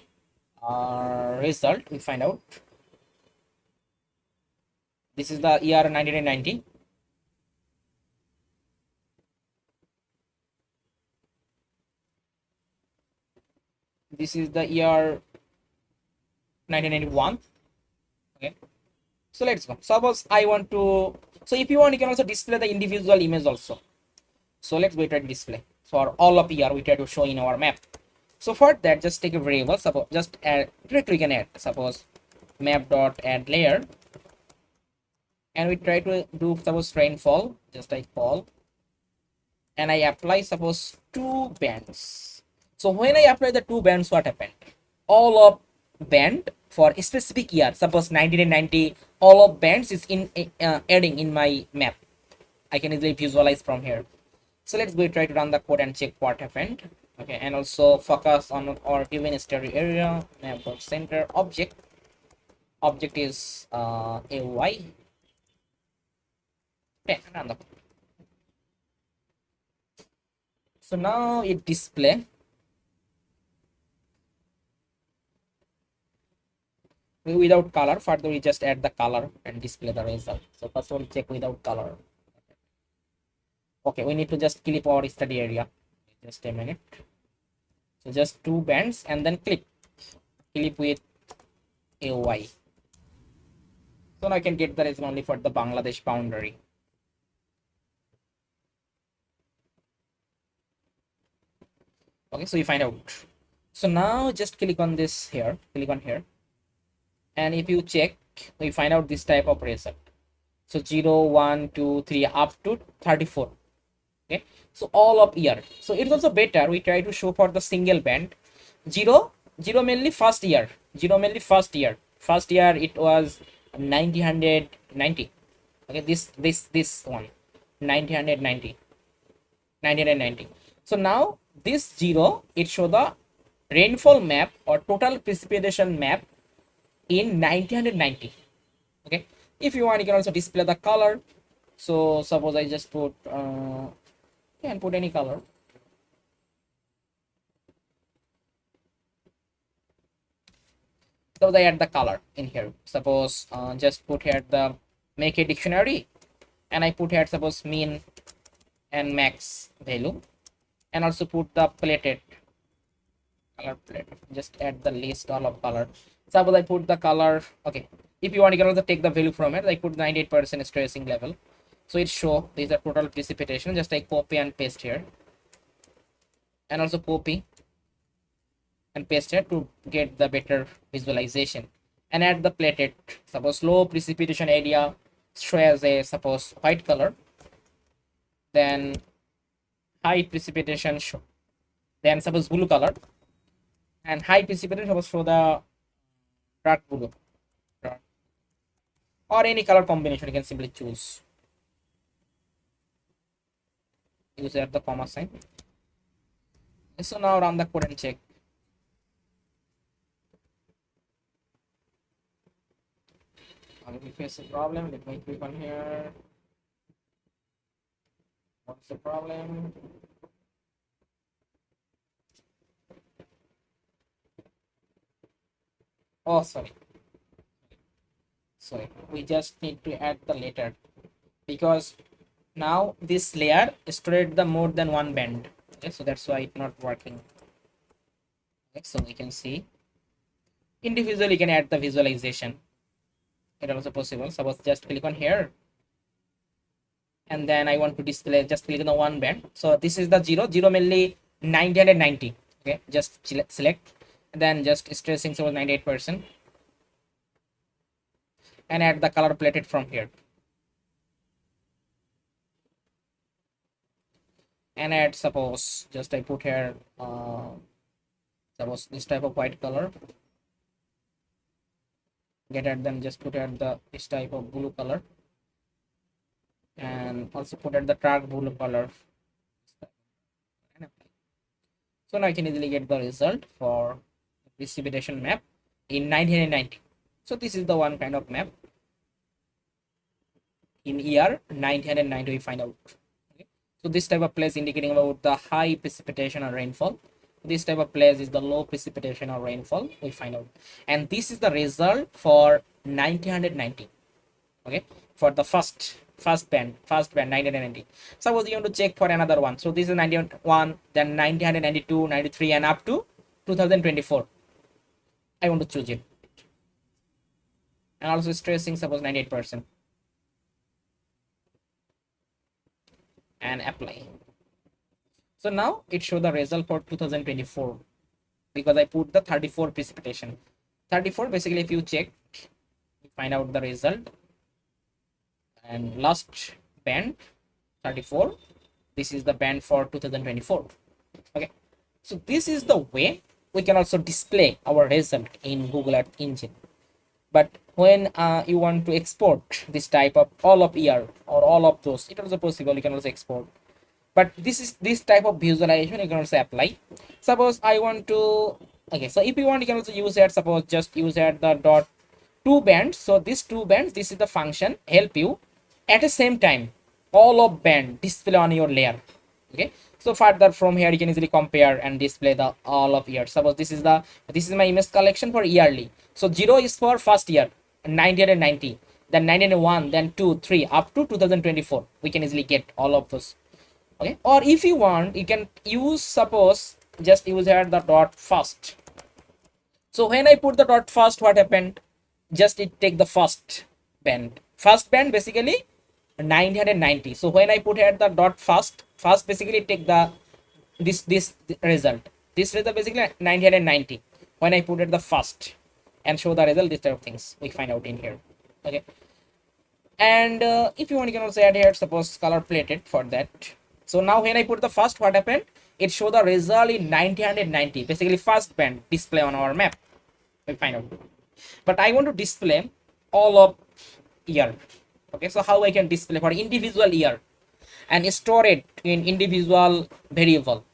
result. We find out this is the year 1990. This is the year 1991. Okay, so let's go. Suppose I want to, so if you want, you can also display the individual image also. So let's go try to display for all of year. We try to show in our map. So for that, just take a variable. Suppose just add, directly we can add, suppose map dot add layer, and we try to do suppose rainfall. Just I call, and I apply suppose 2 bands. So when I apply the 2 bands, what happened? All of band for a specific year, suppose 1990, all of bands is in adding in my map. I can easily visualize from here. So let's go try to run the code and check what happened. Okay, and also focus on our given study area, map dot center object. Object is AY. Okay, run the code. So now it display without color. Further, we just add the color and display the result. So first we'll check without color. Okay, we need to just clip our study area. Just a minute. So just 2 bands and then clip with AY. So now I can get the result only for the Bangladesh boundary. Okay, so you find out. So now just click on this here, click on here, and if you check, we find out this type of result. So 0, 1, 2, 3 up to 34. Okay, so all of year. So it's also better we try to show for the single band. 0 mainly first year, 0 mainly first year it was 1990. Okay, this one 1990. So now this 0, it show the rainfall map or total precipitation map in 1990. Okay, if you want, you can also display the color. So suppose I just put can put any color. So they add the color in here. Suppose just put here the make a dictionary, and I put here suppose mean and max value, and also put the plated color plate. Just add the list all of color. Suppose I put the color. Okay, if you want, you can also take the value from it. I put 98% stressing level. So it show these are total precipitation. Just I copy and paste here, and also copy and paste here to get the better visualization. And add the plated. Suppose low precipitation area show as a suppose white color, then high precipitation show, then suppose blue color, and high precipitation suppose show the dark blue, or any color combination you can simply choose. Use the comma sign. So now run the code and check. If we face a problem, let me click on here. What's the problem? Oh, sorry. We just need to add the letter, because now this layer stored the more than 1 band. Okay, so that's why it's not working. Okay, so we can see individually you can add the visualization, it also possible. Suppose just click on here, and then I want to display, just click on the one band. So this is the 0 mainly 990. Okay, just select, and then just stressing suppose 98%, and add the color plated from here, and add suppose just I put here suppose this type of white color, get at them just put at the this type of blue color, and also put at the dark blue color. So now I can easily get the result for precipitation map in 1990. So this is the one kind of map in year 1990 we find out. Okay. So this type of place indicating about the high precipitation or rainfall. This type of place is the low precipitation or rainfall we find out. And this is the result for 1990. Okay, for the first band 1990. Suppose you want to check for another one. So this is 91, then 1992, 93, and up to 2024. I want to choose it, and also stressing suppose 98%, and apply. So now it shows the result for 2024 because I put the 34 precipitation. 34 basically, if you check, you find out the result. And last band 34, this is the band for 2024. Okay, so this is the way we can also display our result in Google Earth Engine. But when you want to export this type of all of year or all of those, it also possible, you can also export. But this type of visualization you can also apply. Suppose I want to, okay, so if you want, you can also use that. Suppose just use at the dot two bands. So these two bands, this is the function help you at the same time all of band display on your layer. Okay, so further from here you can easily compare and display the all of year. Suppose this is my image collection for yearly. So 0 is for first year 1990, then 1991, then 2, 3 up to 2024. We can easily get all of those. Okay, or if you want, you can use, suppose just use here the dot first. So when I put the dot first, what happened? Just it take the first band basically 990. So when I put here the dot first basically take the this result basically 990. When I put it the first and show the result, this type of things we find out in here. Okay, and if you want, you can also add here suppose color plated for that. So now when I put the first, what happened? It show the result in 1990, basically first band display on our map. We find out. But I want to display all of year. Okay, so how I can display for individual year and store it in individual variable.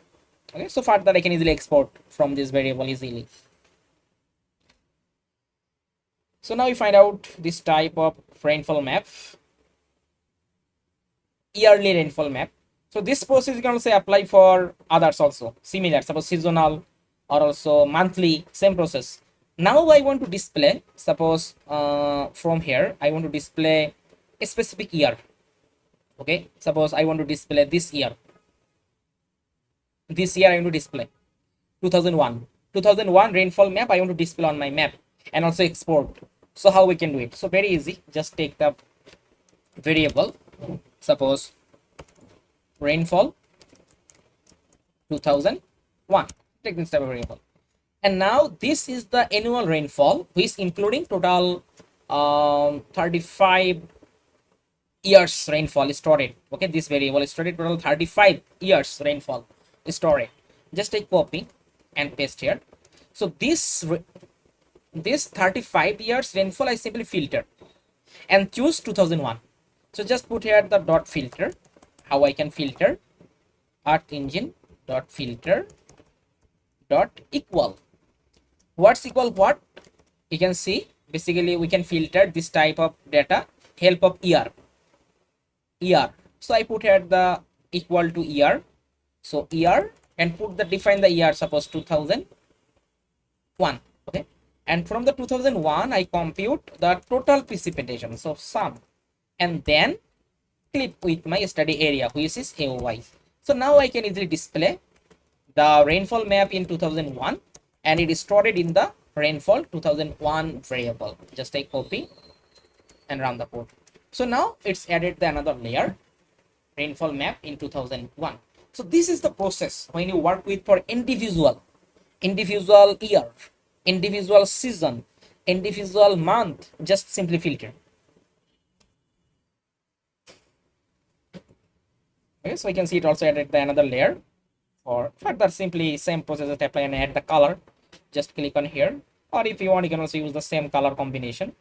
Okay, so further I can easily export from this variable easily. So now we find out this type of rainfall map, yearly rainfall map. So this process you can also apply for others also, similar, suppose seasonal or also monthly, same process. Now I want to display, suppose from here I want to display a specific year. Okay, suppose I want to display this year. This year I want to display 2001 rainfall map. I want to display on my map and also export. So how we can do it? So very easy. Just take the variable, suppose rainfall 2001. Take this type of variable. And now this is the annual rainfall, which including total 35 years rainfall stored. Okay, this variable is stored total 35 years rainfall stored. Just take copy and paste here. So this 35 years rainfall I simply filter and choose 2001. So just put here the dot filter. How I can filter? Earth Engine dot filter dot equal. What's equal what? You can see basically we can filter this type of data help of year. So I put here the equal to year. So year and put the define the year, suppose 2001. Okay, and from the 2001 I compute the total precipitation, so sum, and then clip with my study area, which is AOY. So now I can easily display the rainfall map in 2001 and it is stored in the rainfall 2001 variable. Just take copy and run the code. So now it's added the another layer, rainfall map in 2001. So this is the process when you work with for individual year, individual season, individual month, just simply filter. Okay, so we can see it also added the another layer. For further, simply same process, just apply and add the color. Just click on here, or if you want, you can also use the same color combination.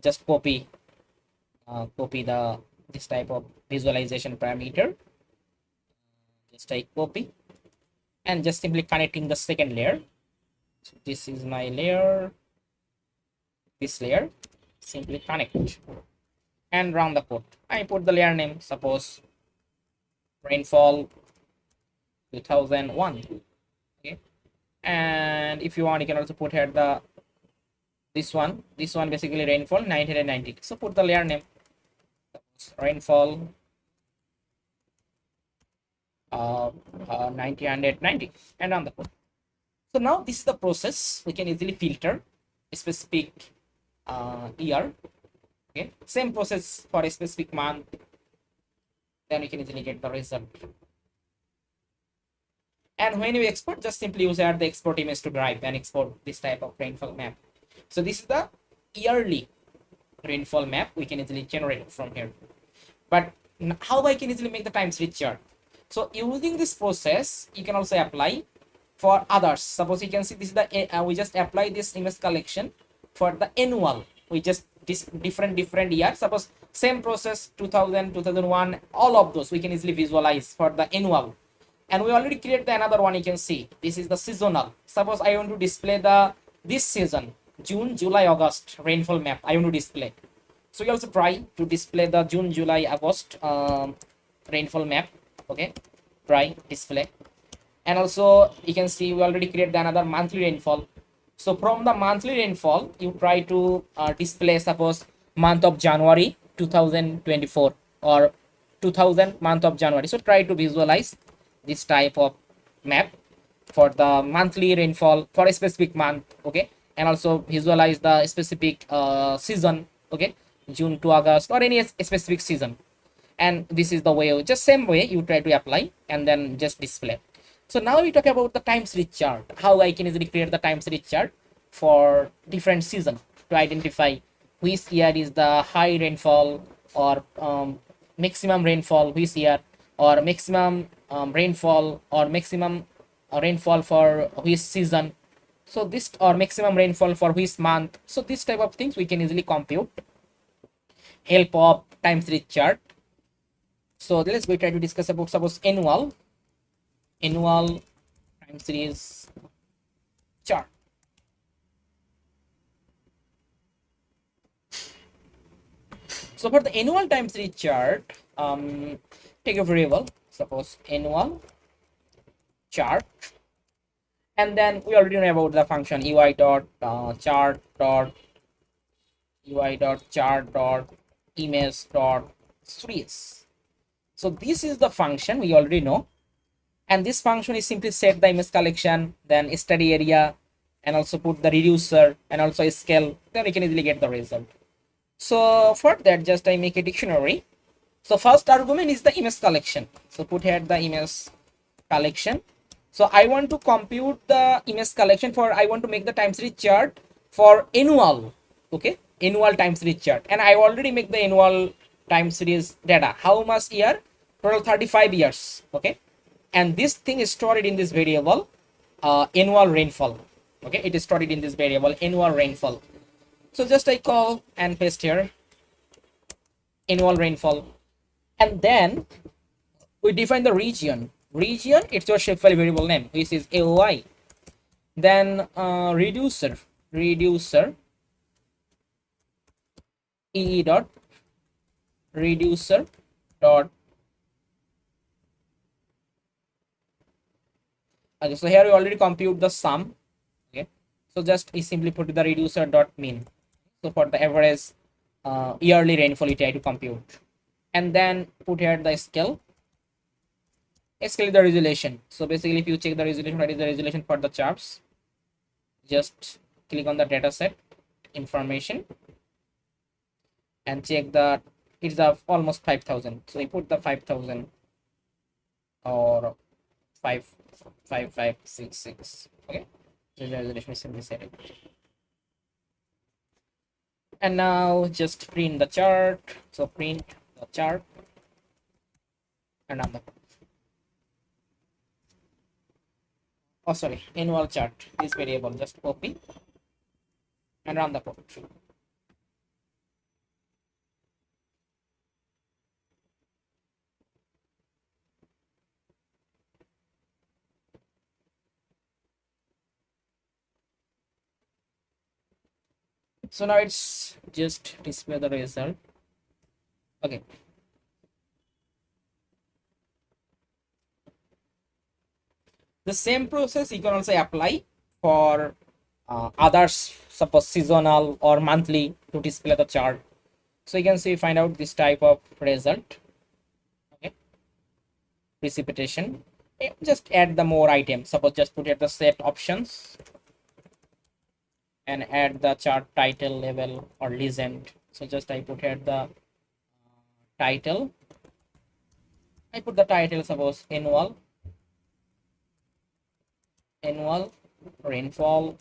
Just copy the this type of visualization parameter. Just type copy, and just simply connecting the second layer. So this is my layer. This layer, simply connect and run the code. I put the layer name, suppose rainfall 2001. Okay, and if you want, you can also put here the this one basically rainfall 990. So put the layer name, rainfall 990, and run the code. So now this is the process. We can easily filter a specific year. Okay, same process for a specific month, then we can easily get the result. And when you export, just simply use the export image to drive and export this type of rainfall map. So this is the yearly rainfall map we can easily generate from here. But how I can easily make the time series chart? So using this process, you can also apply for others. Suppose you can see this is the we just apply this image collection for the annual. We just different years. Suppose same process 2000, 2001, all of those we can easily visualize for the annual. And we already created another one. You can see this is the seasonal. Suppose I want to display the this season, June, July, August rainfall map. I want to display. So we also try to display the June, July, August rainfall map. Okay, try display. And also you can see we already created another monthly rainfall. So from the monthly rainfall, you try to display suppose month of January 2024 or 2000 month of January. So try to visualize this type of map for the monthly rainfall for a specific month. Okay, and also visualize the specific season. Okay, June to August or any specific season. And this is the way, just same way you try to apply and then just display. So now we talk about the time series chart, how I can easily create the time series chart for different season to identify which year is the high rainfall or maximum rainfall which year, or maximum rainfall or maximum rainfall for which season. So this, or maximum rainfall for which month. So this type of things we can easily compute help of time series chart. So let's go try to discuss about suppose annual time series chart. So for the annual time series chart, take a variable, suppose annual chart, and then we already know about the function ui dot chart dot image dot series. So this is the function we already know, and this function is simply set the image collection, then study area, and also put the reducer and also a scale, then we can easily get the result. So for that, just I make a dictionary. So first argument is the image collection. So put here the image collection. So I want to compute the image collection for, I want to make the time series chart for annual. Okay, annual time series chart, and I already make the annual time series data. How much year? Total 35 years. Okay, and this thing is stored in this variable annual rainfall. Okay, it is stored in this variable annual rainfall. So just I call and paste here annual rainfall, and then we define the region. It's your shapefile variable name, which is AOI. Then reducer ee dot reducer dot. Okay, so here we already compute the sum. Okay, so just we simply put the reducer dot mean. So for the average yearly rainfall, we try to compute, and then put here the scale. Scale the resolution. So basically, if you check the resolution, what is the resolution for the charts? Just click on the data set information, and check that it's almost 5,000. So we put the 5,000 or 55566. Okay, so the resolution is simply set it. And now just print the chart. So print the chart and run the annual chart is variable. Just copy and run the code. So now it's just display the result. Okay. The same process you can also apply for others, suppose seasonal or monthly, to display the chart. So you can see, find out this type of result. Okay, precipitation. Just add the more items. Suppose just put here the set options and add the chart title, level, or legend. So just I put here the title. I put the title, suppose annual rainfall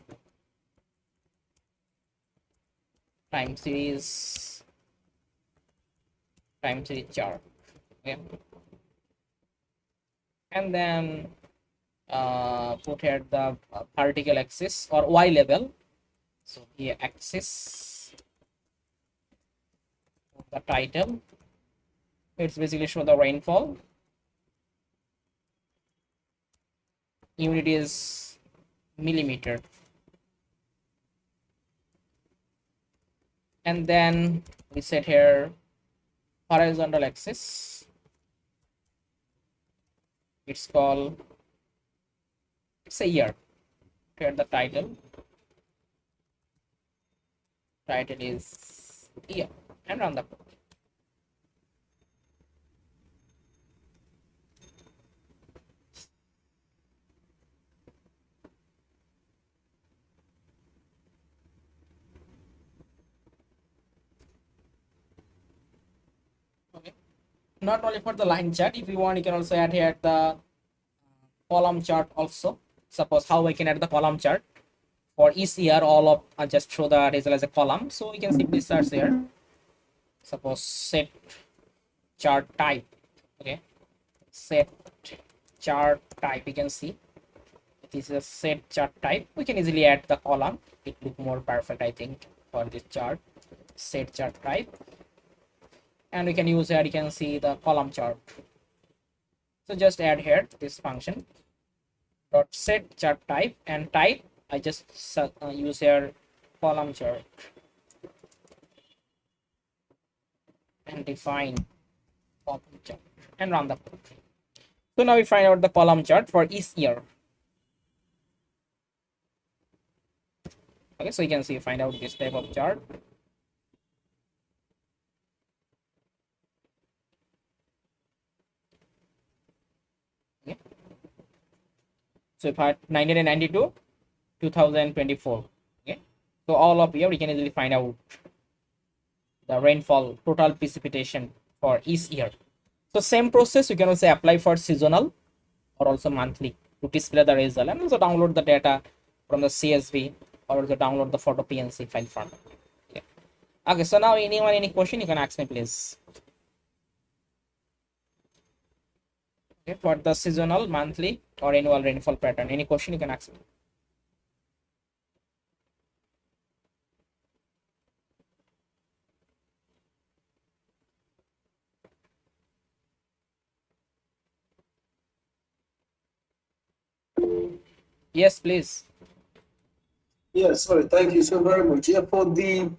time series chart. Okay, and then put here the vertical axis or y level. So here axis, the title, it's basically show the rainfall. Unit is millimeter. And then we set here horizontal axis. It's called, it's a year. Here the title is year, and run the code. Okay, not only for the line chart, if you want you can also add here the column chart also. Suppose how I can add the column chart for each year, all of just show the result as a column. So we can simply search here, suppose set chart type. Okay, set chart type, you can see it is a set chart type. We can easily add the column, it look more perfect I think for this chart. Set chart type, and we can use here, you can see the column chart. So just add here this function dot set chart type, and type I just use here column chart, and define column chart, and run the code. So now we find out the column chart for each year. Okay, so you can see, find out this type of chart. Okay, so if I 1992 2024. Okay, so all of here we can easily find out the rainfall, total precipitation for each year. So same process you can also apply for seasonal or also monthly to display the result, and also download the data from the CSV, or also download the photo PNG file format. Yeah. Okay, so now anyone any question you can ask me please. Okay, for the seasonal, monthly, or annual rainfall pattern, any question you can ask me. Yes, please. Yeah, sorry, thank you so very much. Yeah, for the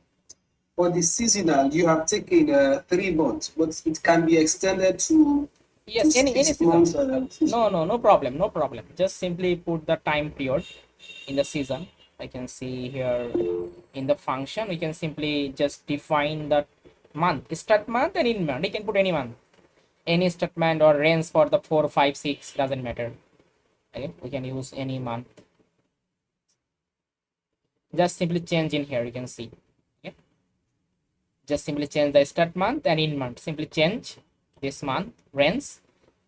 seasonal, you have taken 3 months, but it can be extended to Yes, any 6 season. months. No problem. Just simply put the time period in the season. I can see here in the function, we can simply just define the month, start month, and in month. You can put any month, any statement or range for the 4, 5, 6, doesn't matter. Okay, we can use any month. Just simply change in here, you can see. Okay, Just simply change the start month and end month. Simply change this month range.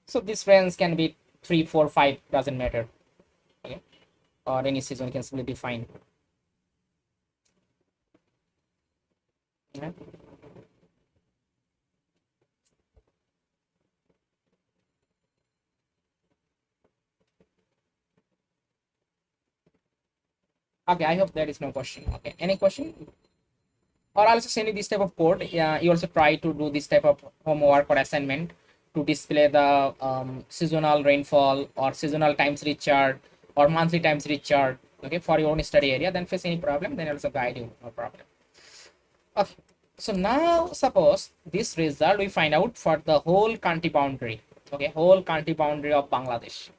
So this range can be 3, 4, 5, doesn't matter. Okay, or any season you can simply define. Okay. Okay, I hope there is no question. Okay, any question? Or I'll also send you this type of code. Yeah, you also try to do this type of homework or assignment to display the seasonal rainfall or seasonal times recharge or monthly times recharge. Okay, for your own study area. Then face any problem, then I'll also guide you. No problem. Okay. So now suppose this result we find out for the whole country boundary. Okay, whole country boundary of Bangladesh.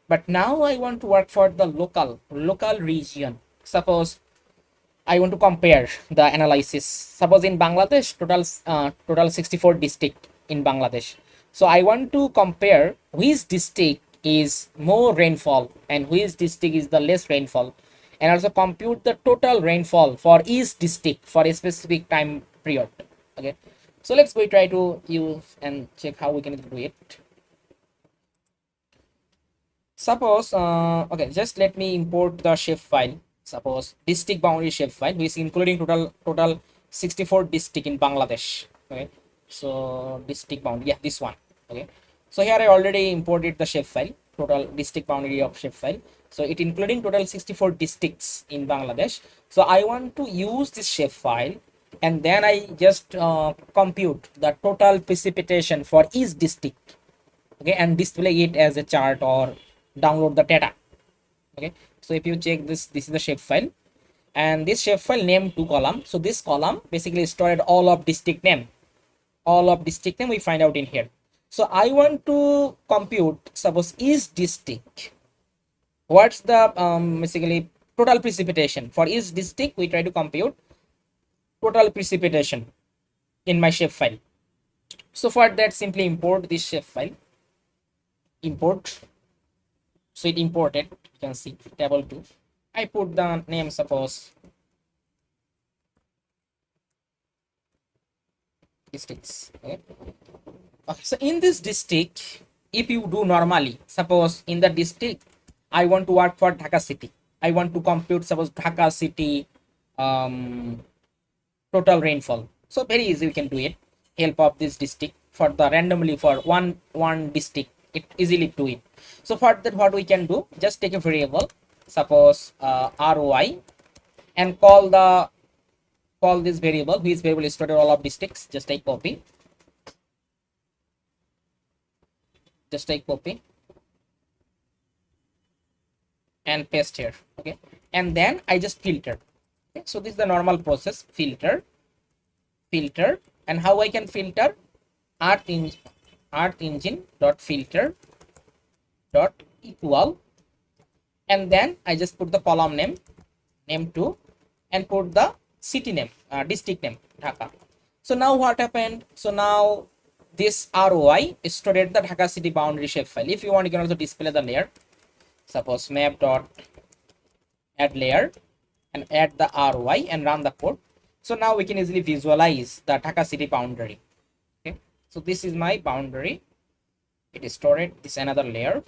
But now I want to work for the local region. Suppose I want to compare the analysis. Suppose in Bangladesh, total 64 district in Bangladesh. So I want to compare which district is more rainfall and which district is the less rainfall, and also compute the total rainfall for each district for a specific time period. Okay, so let's go try to use and check how we can do it. Suppose okay, just let me import the shape file. Suppose district boundary shape file which is including total 64 district in Bangladesh. Okay, so district boundary, yeah, this one. Okay, so here I already imported the shape file, total district boundary of shape file. So it including total 64 districts in Bangladesh. So I want to use this shape file and then I just compute the total precipitation for each district. Okay, and display it as a chart or download the data. Okay, so if you check this is the shape file, and this shape file name 2 column. So this column basically stored all of district name, we find out in here. So I want to compute, suppose each district, what's the basically total precipitation for each district. We try to compute total precipitation in my shape file. So for that, simply import this shape file, import. So it imported, you can see table 2. I put the name, suppose districts. Okay. Okay, so in this district, if you do normally, suppose in the district I want to work for Dhaka city, I want to compute suppose Dhaka city total rainfall. So very easy, we can do it. Help of this district for the randomly for one district, it easily do it. So for that, what we can do, just take a variable, suppose ROI, and call this variable, which variable is stored all of districts. Just take copy, and paste here. Okay, and then I just filter. Okay, so this is the normal process, filter, and how I can filter, earth engine dot filter dot equal, and then I just put the column name 2, and put the city name, district name Dhaka. So now what happened? So now this ROI is stored at the Dhaka city boundary shape file. If you want, you can also display the layer. Suppose map dot add layer and add the ROI and run the code. So now we can easily visualize the Dhaka city boundary. Okay, so this is my boundary. It is stored. This is another layer.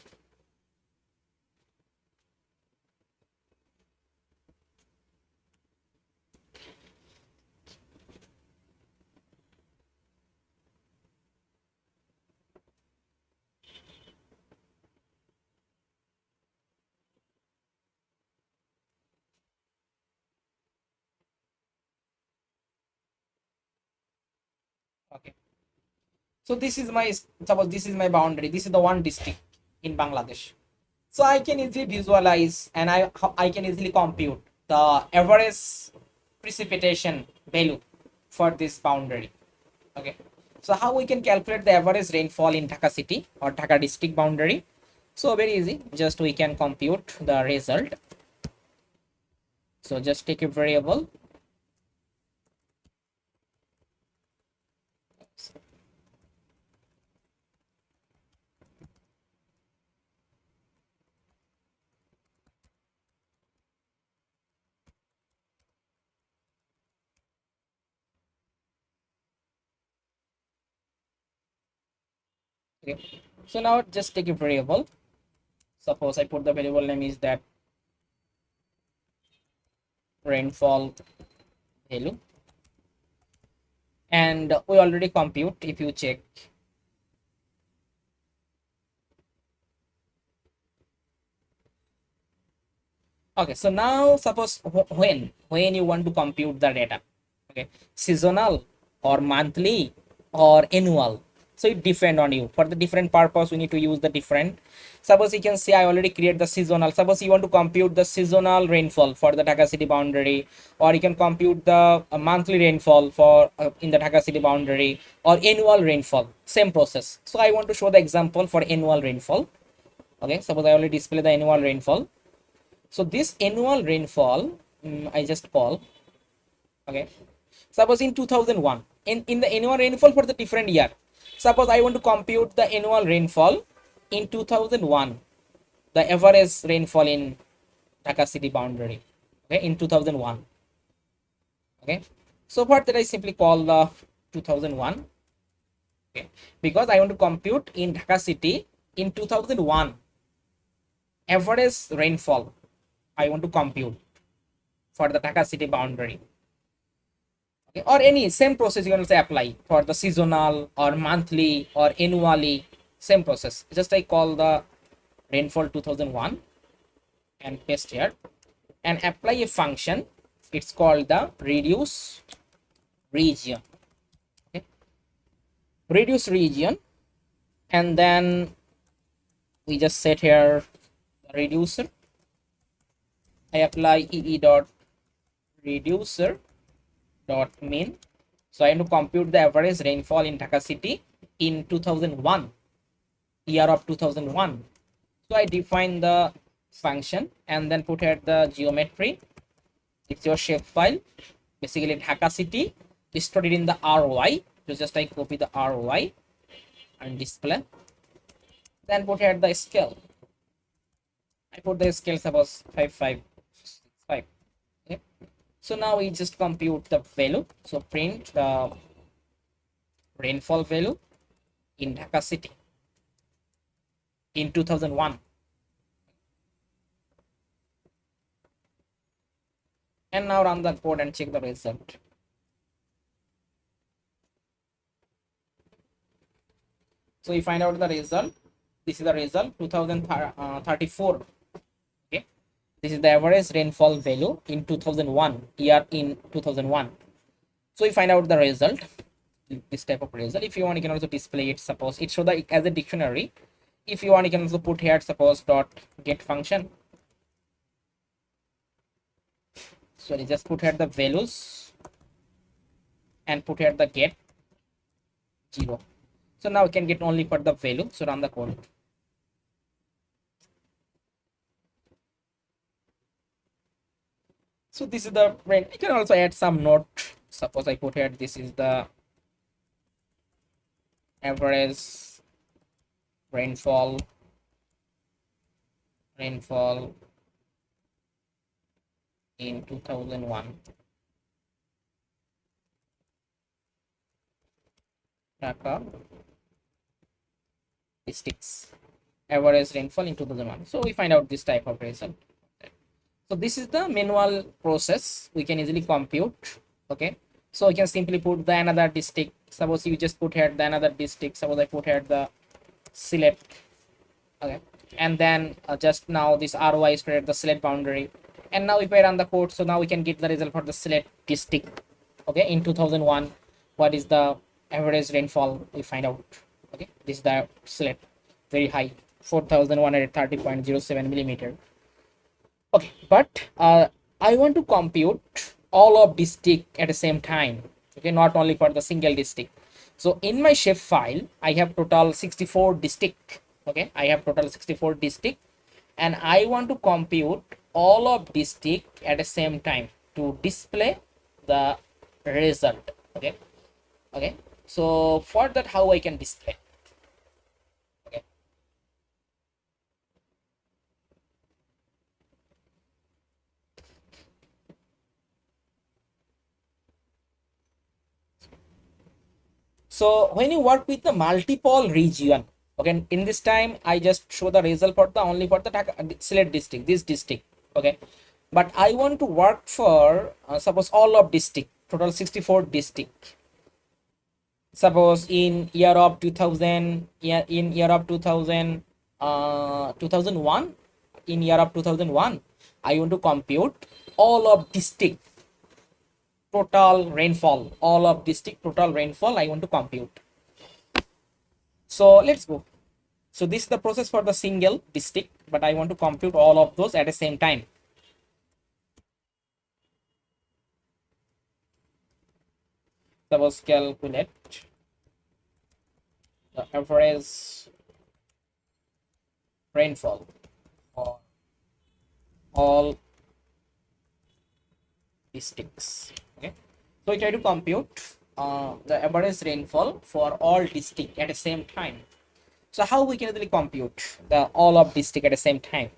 Okay, so this is my, suppose this is my boundary, this is the one district in Bangladesh. So I can easily visualize and I can easily compute the average precipitation value for this boundary. Okay, so how we can calculate the average rainfall in Dhaka city or Dhaka district boundary? So very easy, just we can compute the result. So just take a variable, Okay, so now just take a variable. Suppose I put the variable name is that rainfall value, and we already compute. If you check, okay, so now suppose when you want to compute the data, okay, seasonal or monthly or annual, so it depend on you. For the different purpose we need to use the different. Suppose you can say I already create the seasonal. Suppose you want to compute the seasonal rainfall for the Dhaka city boundary, or you can compute the monthly rainfall for in the Dhaka city boundary, or annual rainfall, same process. So I want to show the example for annual rainfall. Okay, suppose I already display the annual rainfall. So this annual rainfall, I just call, okay, suppose in 2001, in the annual rainfall for the different year, suppose I want to compute the annual rainfall in 2001, the average rainfall in Dhaka city boundary, okay, in 2001. Okay, so for that I simply call the 2001, okay, because I want to compute in Dhaka city in 2001 average rainfall. I want to compute for the Dhaka city boundary. Okay, or any same process you can also apply for the seasonal or monthly or annually, same process. Just I call the rainfall 2001 and paste here and apply a function. It's called the reduce region. Okay, reduce region, and then we just set here the reducer. I apply ee dot reducer dot mean. So I want to compute the average rainfall in Dhaka city in 2001, year of 2001. So I define the function and then put here the geometry. It's your shape file, basically Dhaka city, stored it in the RY. So just I copy the RY and display. Then put here the scale. I put the scale suppose 5565. Okay. So now we just compute the value. So print the rainfall value in Dhaka city in 2001. And now run the code and check the result. So we find out the result. This is the result 2034. Okay, this is the average rainfall value in 2001, year in 2001. So we find out the result, this type of result. If you want, you can also display it. Suppose it show the as a dictionary. If you want, you can also put here suppose dot get function. So you just put here the values and put here the get 0. So now we can get only for the value. So run the code. So this is the rain. You can also add some note. Suppose I put here this is the average rainfall in 2001. Dhaka districts average rainfall in 2001. So we find out this type of result. So this is the manual process. We can easily compute. Okay, so you can simply put the another district. Suppose you just put here the another district. Suppose I put here the select. Okay, and then just now this RY is created the select boundary. And now if I run the code, so now we can get the result for the select district. Okay, in 2001, what is the average rainfall? We find out. Okay, this is the select, very high, 4130.07 millimeter. Okay, but I want to compute all of district at the same time. Okay, not only for the single district. So in my shape file, I have total 64 district. Okay, I have total 64 district, and I want to compute all of district at the same time to display the result. Okay, okay. So for that, how I can display? Okay. So when you work with the multiple region, Okay, in this time I just show the result for the only for the select district, this district. Okay, but I want to work for suppose all of district, total 64 district. Suppose in year of 2000, in year of 2000, 2001, in year of 2001, I want to compute all of district total rainfall, all of district total rainfall I want to compute. So let's go. So this is the process for the single district, but I want to compute all of those at the same time. Suppose calculate the average rainfall for all districts. Okay, so we try to compute the average rainfall for all districts at the same time. So how we can really compute the all of district at the same time?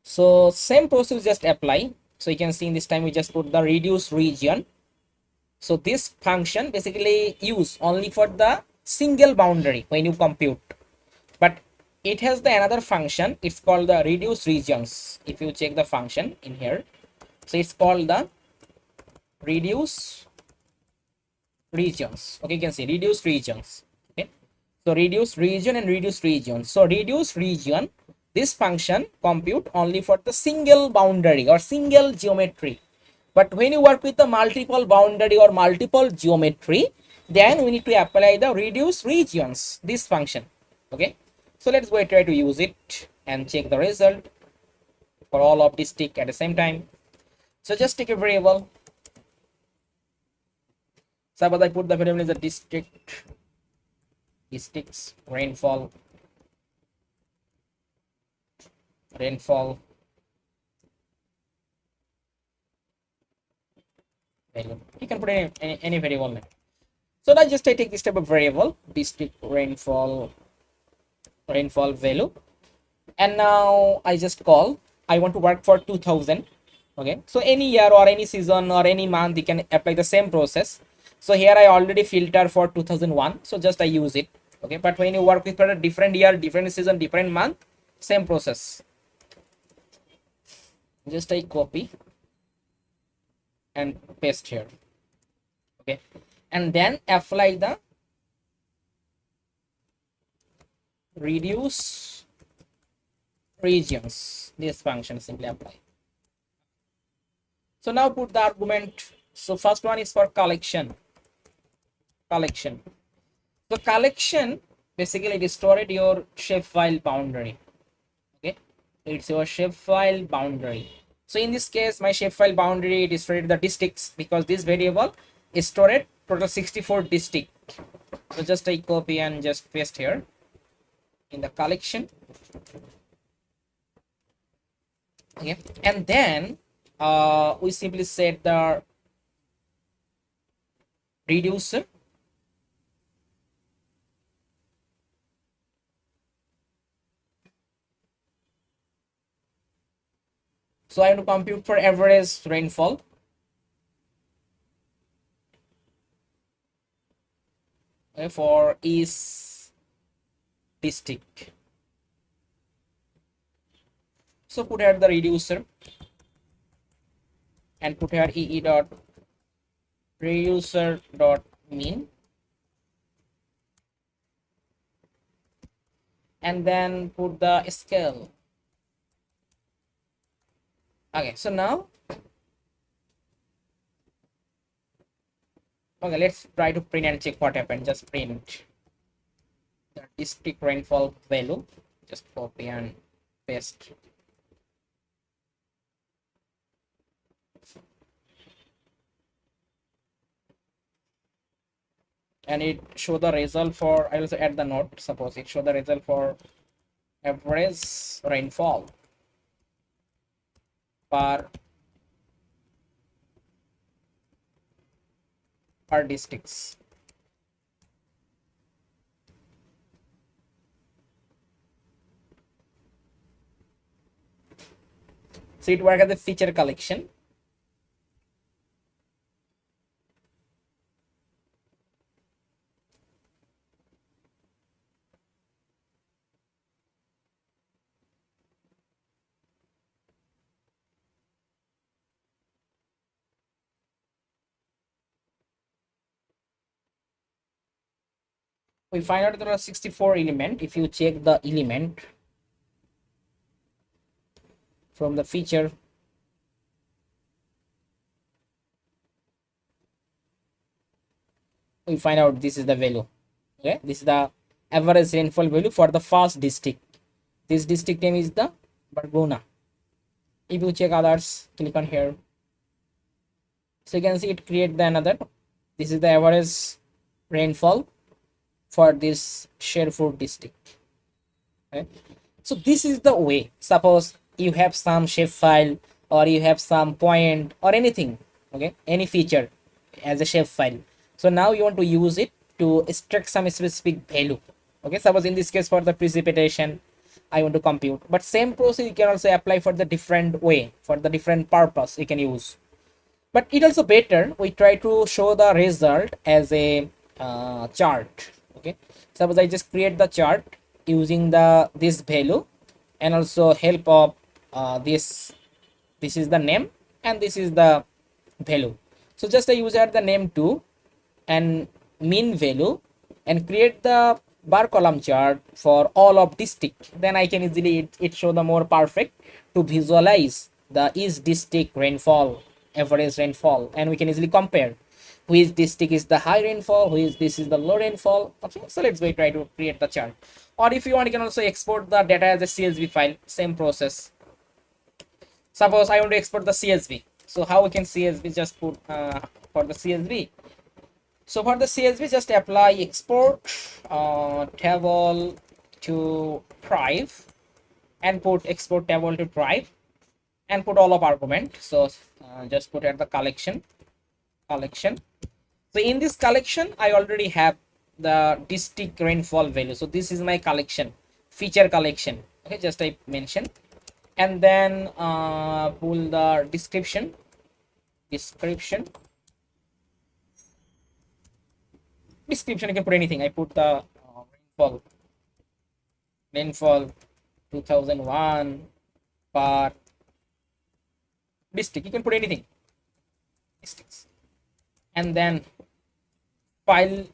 So same process just apply. So you can see in this time we just put the reduce region. So this function basically use only for the single boundary when you compute, but it has the another function. It's called the reduce regions. If you check the function in here, so it's called the reduce regions. Okay, you can see reduce regions. Okay, so reduce region and reduce region. So reduce region, this function compute only for the single boundary or single geometry. But when you work with the multiple boundary or multiple geometry, then we need to apply the reduce regions, this function. Okay, so let's go and try to use it and check the result for all of district at the same time. So just take a variable. Suppose I put the variable as a districts rainfall value. You can put any variable name. So now just I take this type of variable, district rainfall value, and now I just call, I want to work for 2000. Okay, so any year or any season or any month you can apply the same process. So here I already filter for 2001, so just I use it. Okay, but when you work with a different year, different season, different month, same process. Just I copy and paste here. Okay, and then apply the reduce regions, this function simply apply. So now put the argument. So first one is for collection. So collection basically it stored your shapefile boundary. Okay, it's your shapefile boundary. So in this case, my shapefile boundary it is stored the districts, because this variable is stored total 64 district. So just I copy and just paste here in the collection. Okay, and then we simply set the reducer. So I have to compute for average rainfall. Okay, for each district. So put here the reducer and put here ee dot reducer dot mean, and then put the scale. Okay, so now okay, let's try to print and check what happened. Just print the district rainfall value, just copy and paste. And it show the result for, I also add the note, suppose it show the result for average rainfall per districts. So it works as a feature collection. we find out there are 64 element. If you check the element from the feature, we find out this is the value. Okay, this is the average rainfall value for the first district. This district name is the Barguna. If you check others, click on here, so you can see it create the another. This is the average rainfall for this Sherpur district. Okay, so this is the way. Suppose you have some shape file, or you have some point or anything, okay, any feature as a shape file. So now you want to use it to extract some specific value. Okay, suppose in this case for the precipitation I want to compute, but same process you can also apply for the different way, for the different purpose you can use. But it also better we try to show the result as a chart. Okay, suppose I just create the chart using the this value, and also help of this is the name and this is the value. So just I use here the name 2 and mean value, and create the bar column chart for all of district. Then I can easily it show the more perfect to visualize the each district rainfall, average rainfall, and we can easily compare which district is the high rainfall, this is the low rainfall. Okay, so let's go try to create the chart. Or if you want, you can also export the data as a CSV file. Same process. Suppose I want to export the CSV. So how we can CSV, just put for the CSV. So for the CSV, just apply export table to drive, and put export table to drive, and put all of argument. So just put at the collection. So in this collection I already have the district rainfall value. So this is my collection, feature collection. Okay, just I mentioned, and then pull the description. You can put anything. I put the rainfall 2001 per district. You can put anything, districts. And then file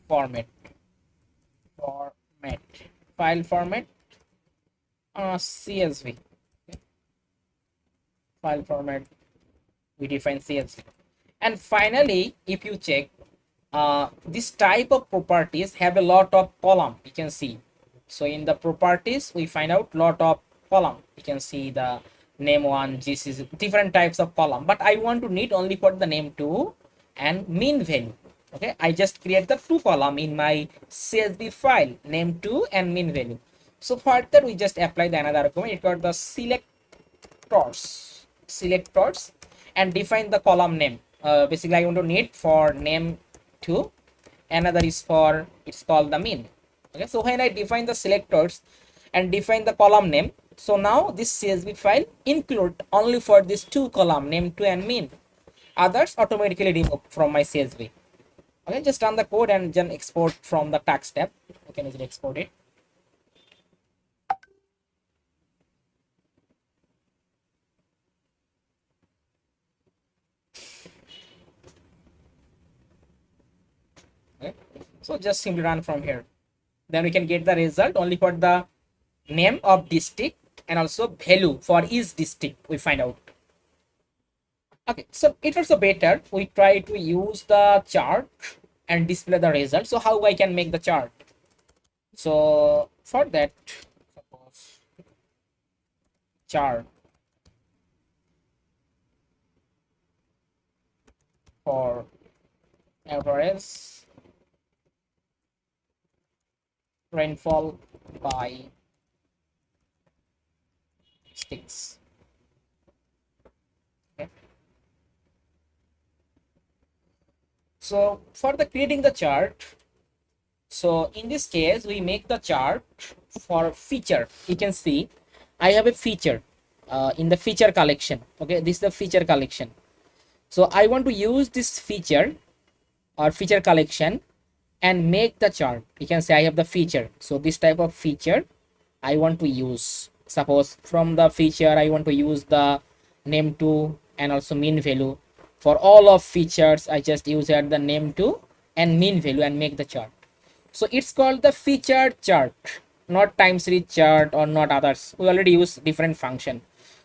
format CSV. Okay. File format, we define CSV. And finally, if you check, this type of properties have a lot of column, you can see. So in the properties we find out lot of column. You can see the name 1, this is different types of column, but I want to need only for the name 2 and mean value. Okay, I just create the 2 column in my CSV file, name 2 and mean value. So further we just apply the another argument. It got the selectors and define the column name. Basically I want to need for name 2, another is for, it's called the mean. Okay, so when I define the selectors and define the column name, so now this CSV file include only for this 2 column, name 2 and mean. Others automatically remove from my CSV. Okay, just run the code and then export from the tax tab. You can easily export it. Okay, so just simply run from here. Then we can get the result only for the name of district and also value for each district we find out. Okay, so it also better we try to use the chart and display the result. So how I can make the chart? So for that, suppose chart for average rainfall by sticks. Okay. So for the creating the chart, so in this case we make the chart for feature. You can see I have a feature in the feature collection. Okay, this is the feature collection. So I want to use this feature or feature collection and make the chart. You can say I have the feature, so this type of feature I want to use. Suppose from the feature I want to use the name 2 and also mean value. For all of features I just use here the name 2 and mean value and make the chart. So it's called the featured chart, not time series chart or not others. We already use different function.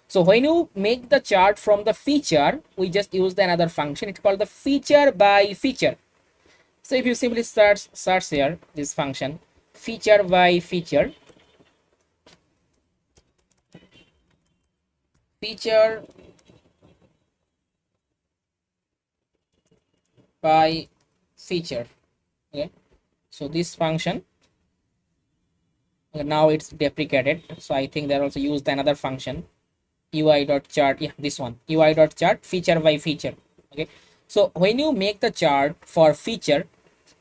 So when you make the chart from the feature, we just use the another function. It's called the feature by feature. So if you simply search here this function feature by feature, feature by feature, okay, so this function, okay, now it's deprecated, so I think they also used another function ui.chart. Yeah, this one ui.chart feature by feature. Okay, so when you make the chart for feature,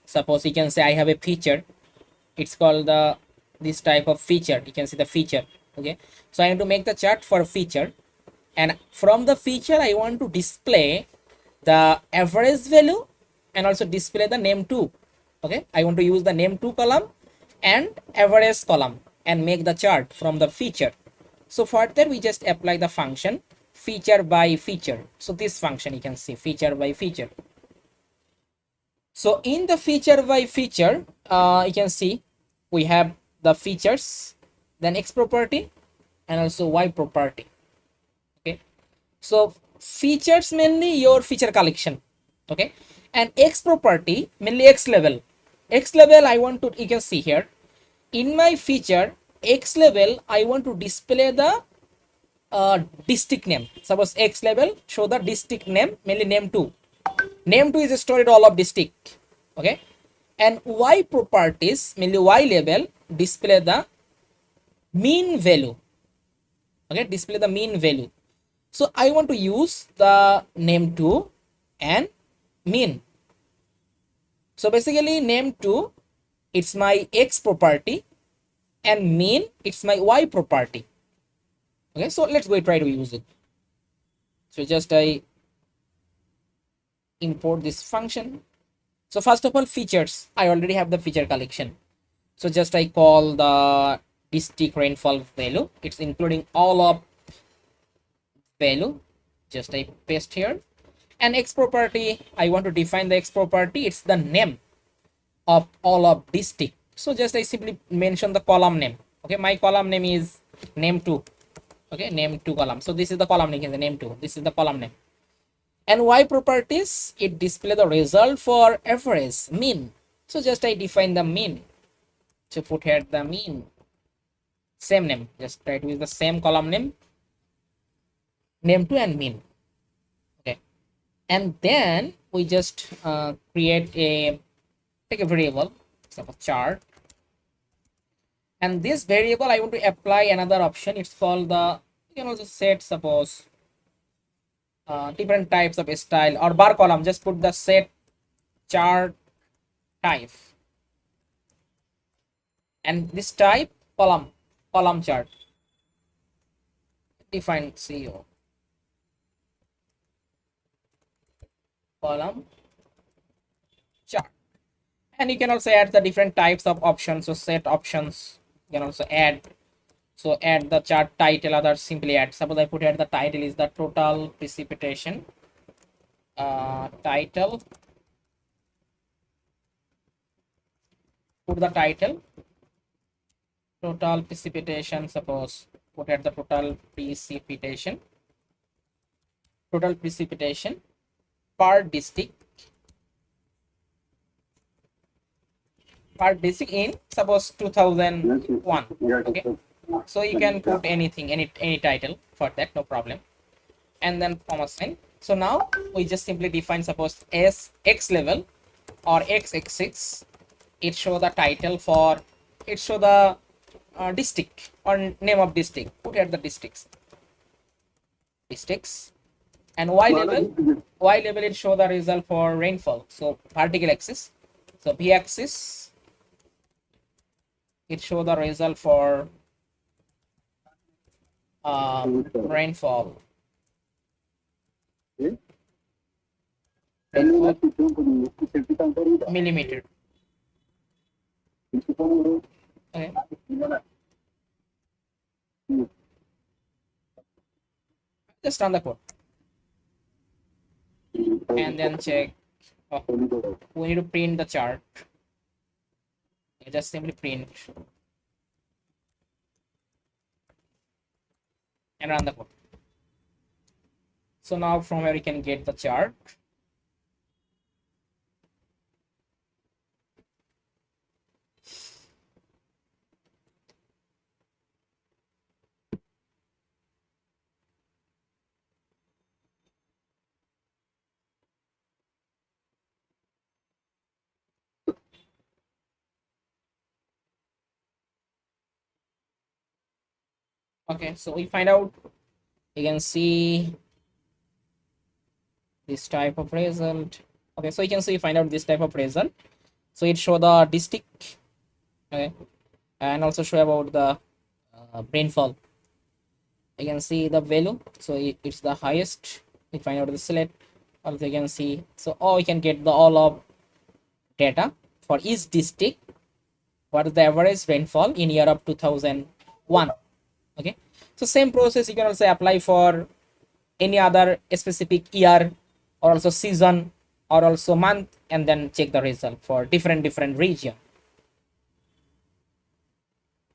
suppose you can say I have a feature, it's called the this type of feature, you can see the feature. Okay, so I have to make the chart for feature, and from the feature I want to display the average value and also display the name too. Okay, I want to use the name 2 column and average column and make the chart from the feature. So for that we just apply the function feature by feature. So this function you can see feature by feature. So in the feature by feature, you can see we have the features, then x property and also y property. Okay, so features mainly your feature collection. Okay, and x property mainly x level. X level I want to, you can see here in my feature x level I want to display the district name. Suppose x level show the district name, mainly name 2. Name 2 is stored all of district. Okay, and y properties mainly y level display the mean value. Okay, display the mean value. So I want to use the name 2 and mean. So basically name 2 it's my x property and mean it's my y property. Okay, so let's go try to use it. So just I import this function. So first of all features, I already have the feature collection. So just I call the district rainfall value, it's including all of value, just I paste here. And x property, I want to define the x property, it's the name of all of district. So just I simply mention the column name. Okay, my column name is name 2. Okay, name 2 column. So this is the column name, the name 2, this is the column name. And y properties, it display the result for average mean. So just I define the mean. So put here the mean, same name, just try to use the same column name, name 2 and mean. Okay, and then we just create a, take a variable, suppose chart, and this variable I want to apply another option, it's called the, you can also set suppose different types of style or bar column, just put the set chart type and this type column chart, define CO column chart. And you can also add the different types of options, so set options you can also add. So add the chart title, others simply add, suppose I put here the title is the total precipitation title, put the title total precipitation, suppose put here the total precipitation per district in suppose 2001. Okay, so you can put anything, any title for that, no problem, and then comma sign. So now we just simply define suppose as x level or x axis, it show the title for, it show the district or name of district, put here the districts, and y level it show the result for rainfall. So vertical axis, so v axis it show the result for rainfall. Millimeter. Okay. Just run the code and then check. Oh, we need to print the chart. You just simply print and run the code. So now from here you can get the chart. Okay, so we find out, you can see this type of result. Okay, so you can see find out this type of result. So it show the district, okay, and also show about the rainfall. You can see the value, so it's the highest. We find out the select. Also you can see, so or you can get the all of data for each district. What is the average rainfall in year of 2001? Okay, so same process you can also apply for any other specific year or also season or also month, and then check the result for different region.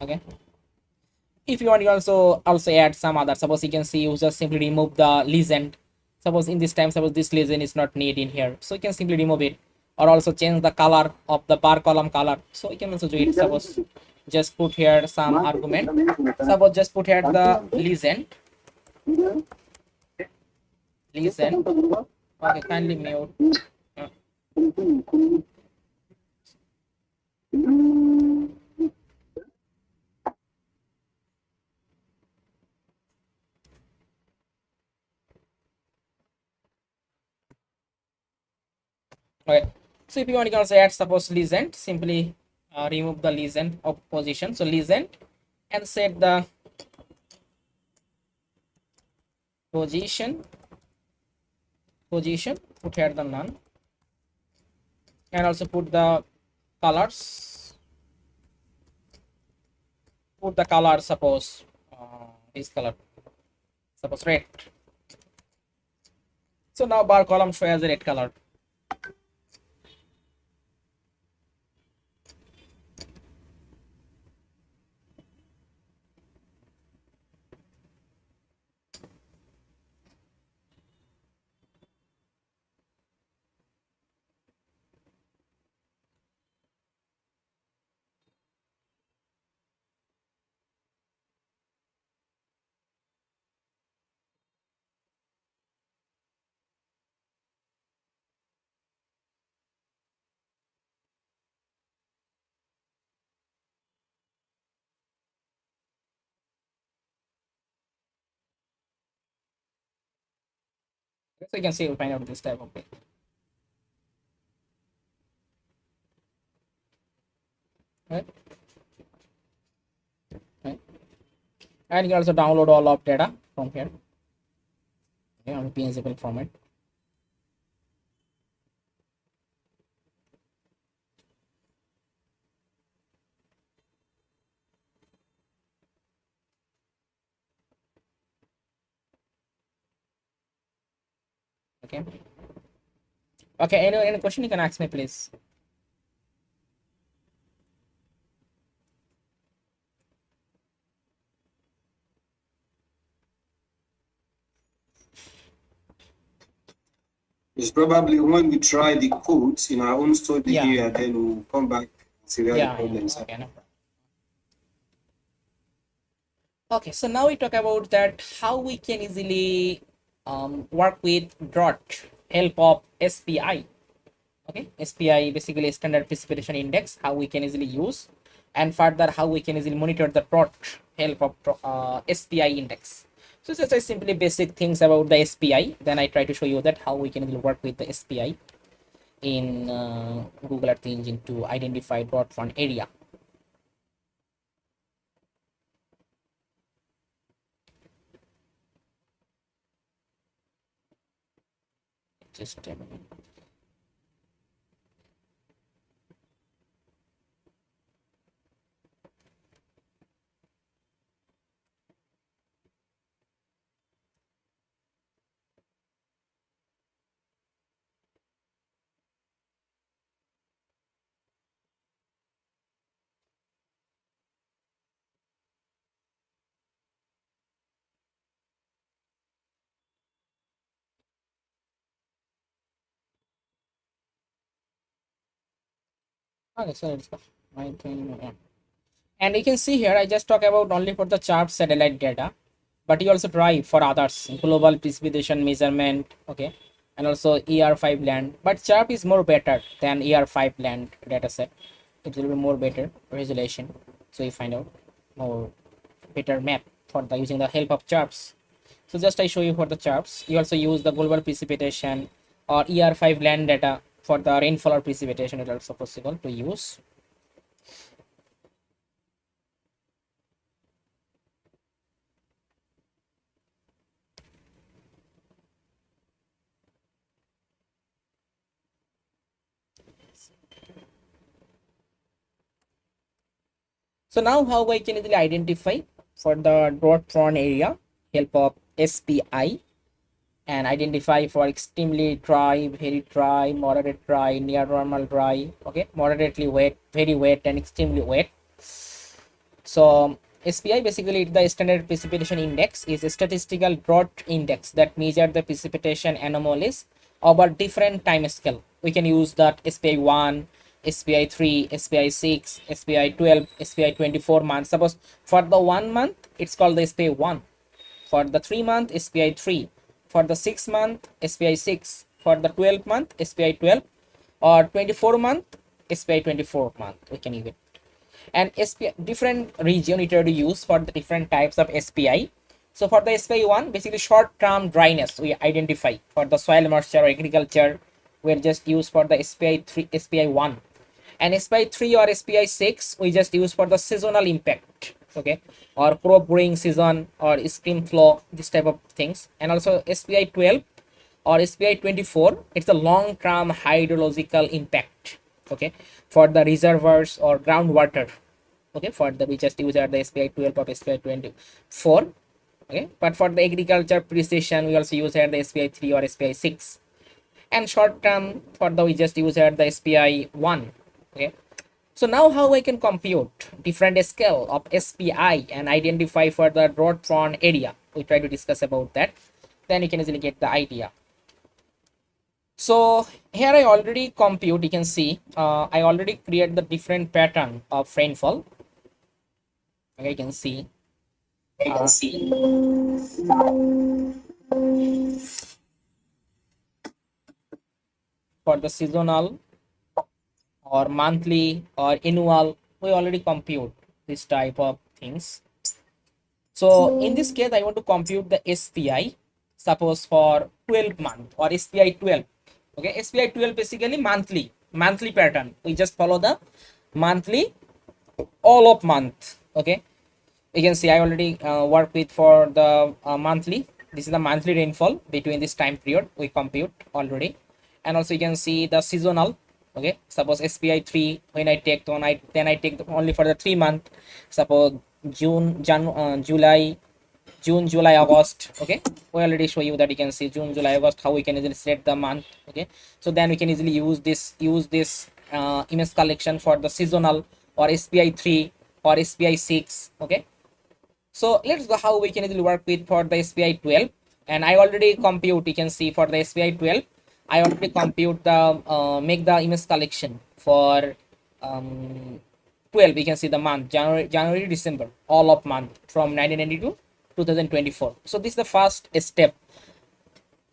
Okay, if you want, you also add some other. Suppose you can see you just simply remove the legend. Suppose in this time, suppose this legend is not needed in here, so you can simply remove it, or also change the color of the bar column color, so you can also do it. Suppose just put here some argument. Suppose just put here the legend. Okay, kindly mute. Uh, okay, so if you want, you can also add suppose legend. Simply remove the legend of position, so legend, and set the position, put here the none, and also put the colors, put the color, suppose this color, suppose red. So now bar column show as a red color. So you can see we find out this type of thing. Right? Right? And you can also download all of data from here, okay, on PNG format. Okay. Okay, any question you can ask me, please. It's probably when we try the codes in our own study Yeah. here, then we'll come back and see where the Yeah, problems yeah. are. Okay, no problem. Okay, so now we talk about that how we can easily work with drought help of SPI. Okay, SPI basically standard precipitation index, how we can easily use, and further how we can easily monitor the drought help of SPI index. So just simply basic things about the SPI. Then I try to show you that how we can easily work with the SPI in Google Earth Engine to identify drought prone area. Just a minute. Okay, so it's my thing, yeah. And you can see here, I just talk about only for the chart satellite data, but you also try for others, global precipitation measurement, okay, and also ER5 land. But chart is more better than ER5 land data set. It will be more better resolution. So you find out more better map for the using the help of charts. So just I show you for the charts. You also use the global precipitation or ER5 land data for the rainfall or precipitation. It is also possible to use. So now how I can easily identify for the drought prone area, help of SPI, and identify for extremely dry, very dry, moderate dry, near normal dry, okay, moderately wet, very wet, and extremely wet. So SPI basically the standard precipitation index is a statistical drought index that measures the precipitation anomalies over different time scale. We can use that SPI 1, SPI 3, SPI 6, SPI 12, SPI 24 months. Suppose for the 1 month it's called the SPI 1. For the 3 month SPI 3. For the 6 month SPI 6. For the 12 month SPI 12, or 24 month SPI 24 month we can use it. And SPI different region we try to use for the different types of SPI. So for the SPI 1, basically short term dryness we identify for the soil moisture or agriculture. We'll just use for the SPI 3, SPI 1, and SPI 3 or SPI 6 we just use for the seasonal impact, okay, or crop growing season or stream flow, this type of things. And also SPI 12 or SPI 24, it's a long term hydrological impact, okay, for the reservoirs or groundwater, okay, for the we just use at the SPI 12 or SPI 24, okay. But for the agriculture precision we also use at the SPI 3 or SPI 6, and short term for the we just use at the SPI 1, okay. So now how I can compute different scale of SPI and identify for the drought prone area, we try to discuss about that, then you can easily get the idea. So here I already compute, you can see I already create the different pattern of rainfall, okay, you can see for the seasonal or monthly or annual, we already compute this type of things. So in this case, I want to compute the SPI, suppose for 12 month or SPI 12. Okay, SPI 12 basically monthly pattern. We just follow the monthly all of month. Okay, you can see I already work with for the monthly. This is the monthly rainfall between this time period we compute already. And also you can see the seasonal, okay, suppose SPI 3 when I take one, then I take only for the 3 month, suppose July, June, July, August, okay. We already show you that you can see June, July, August, how we can easily select the month, okay. So then we can easily use this image collection for the seasonal or SPI 3 or SPI 6, okay. So let's go how we can easily work with for the SPI 12, and I already compute, you can see for the SPI 12 I already compute the make the image collection for 12. We can see the month January, December, all of month from 1990 to 2024. So this is the first step.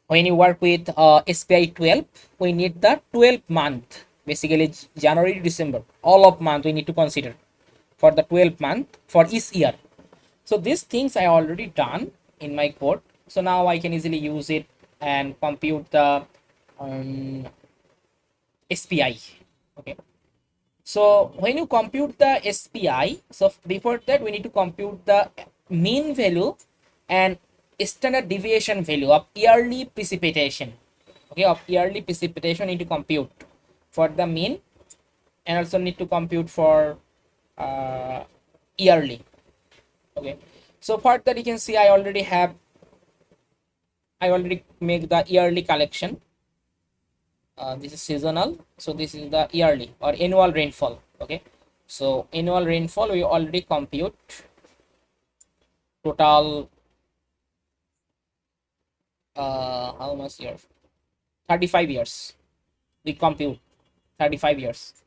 When you work with SPI 12, we need the 12 month, basically January to December, all of month we need to consider for the 12 month for each year. So these things I already done in my code. So now I can easily use it and compute the SPI. Okay. So when you compute the SPI, so before that we need to compute the mean value and standard deviation value of yearly precipitation. Okay, of yearly precipitation need to compute for the mean, and also need to compute for yearly. Okay, so for that you can see I already make the yearly collection. This is seasonal, so this is the yearly or annual rainfall. Okay, so annual rainfall we already compute total how much years, 35 years we compute 35 years.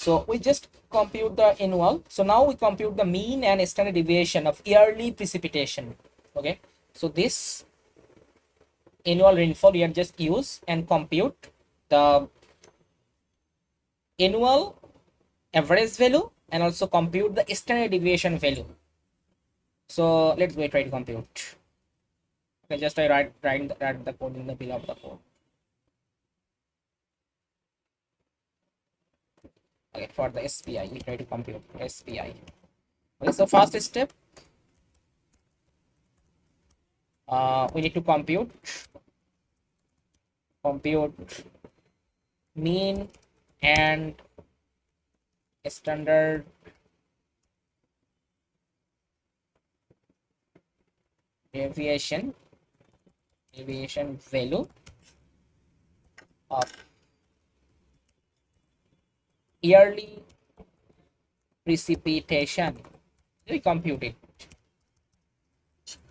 So we just compute the annual. So now we compute the mean and standard deviation of yearly precipitation. Okay, so this annual rainfall we are just use and compute the annual average value and also compute the standard deviation value. So let's go try to compute. Okay, just I write the code in the below of the code. Okay, for the SPI, we try to compute SPI. Okay, so first step, we need to compute mean and standard deviation value of yearly precipitation. We compute it.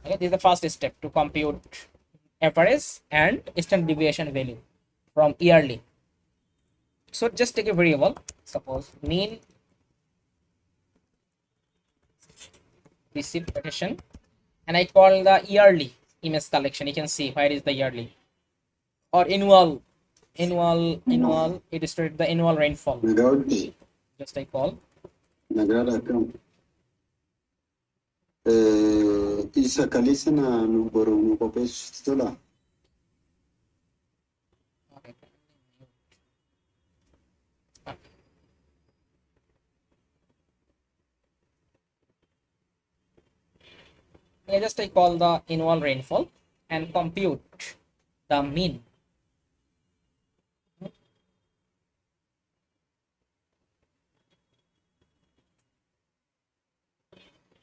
Okay, this is the first step to compute average and standard deviation value from yearly. So just take a variable, suppose mean precipitation, and I call the yearly image collection. You can see where is the yearly or annual. It is the annual rainfall. Nagawad Just I call nagrada kam. Isa kalisa na nuboro nupapes tola. okay. Just I call the annual rainfall and compute the mean.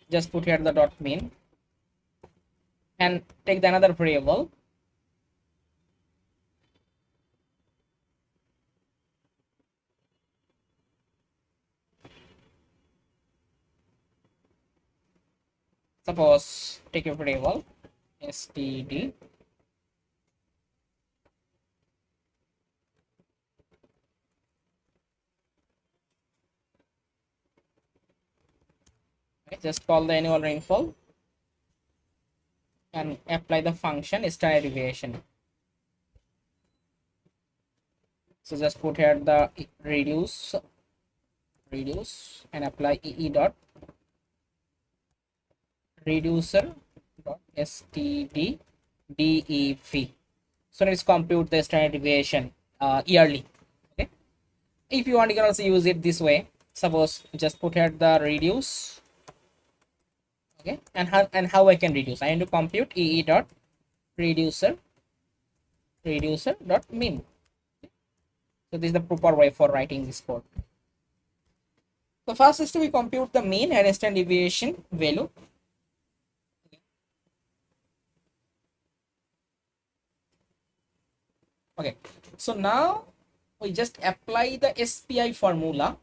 Just put here the dot mean and take the another variable. Suppose take a variable std okay, just call the annual rainfall and apply the function standard deviation. So just put here the reduce and apply ee dot reducer dot std dev. So let's compute the standard deviation yearly. Okay, if you want you can also use it this way. Suppose just put here the reduce. Okay, and how I can reduce? I need to compute ee dot reducer dot mean. So this is the proper way for writing this code. So first is we compute the mean and standard deviation value. Okay, so now we just apply the SPI formula.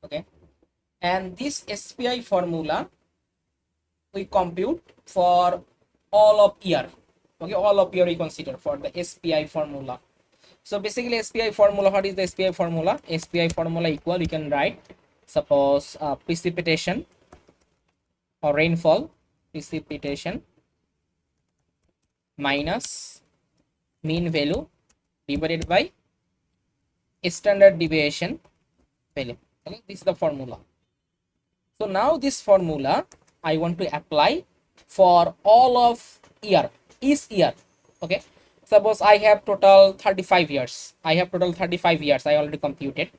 Okay, and this SPI formula we compute for all of year. Okay, all of year we consider for the SPI formula. So basically SPI formula, what is the SPI formula? SPI formula equal, you can write, suppose precipitation or rainfall, precipitation minus mean value divided by standard deviation value. Okay, this is the formula. So now this formula I want to apply for all of year, each year. Okay, suppose I have total 35 years. I already computed.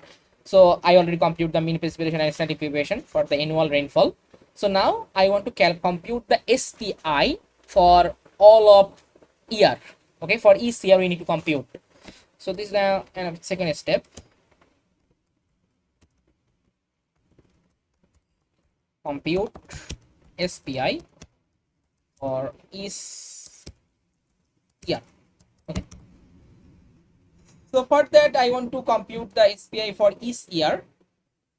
So I already compute the mean precipitation and standard deviation for the annual rainfall. So now I want to compute the SPI for all of year. Okay, for each year we need to compute. So this is the second step. Compute SPI for each year. Okay. So for that I want to compute the SPI for each year.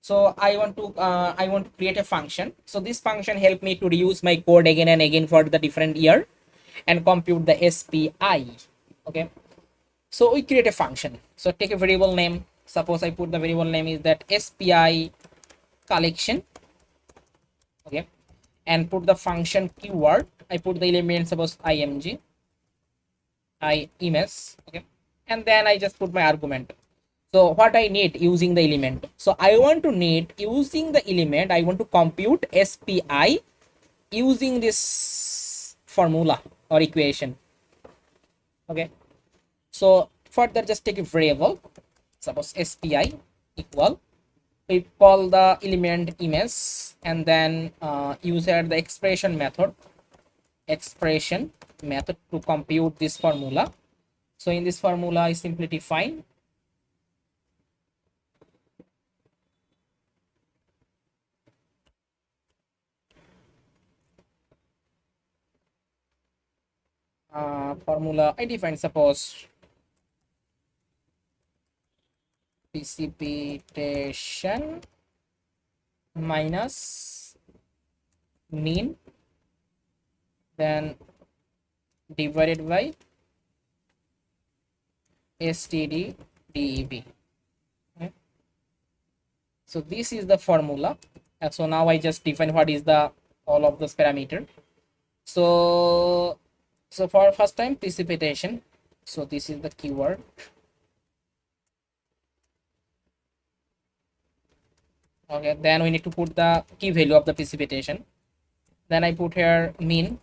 So I want to create a function. So this function help me to reuse my code again and again for the different year and compute the SPI. Okay, so we create a function. So take a variable name, suppose I put the variable name is that SPI collection, okay, and put the function keyword. I put the element, suppose img ims, okay, and then I just put my argument. So what I need using the element, so I want to need using the element, I want to compute SPI using this formula or equation, okay. So for that, just take a variable, suppose SPI equal, we call the element image, and then use here the expression method to compute this formula. So in this formula I simply define formula. I define, suppose, precipitation minus mean, then divided by std deb. Okay. So this is the formula. So now I just define what is the all of those parameter. So for first time precipitation, so this is the keyword, okay. Then we need to put the key value of the precipitation. Then I put here mean.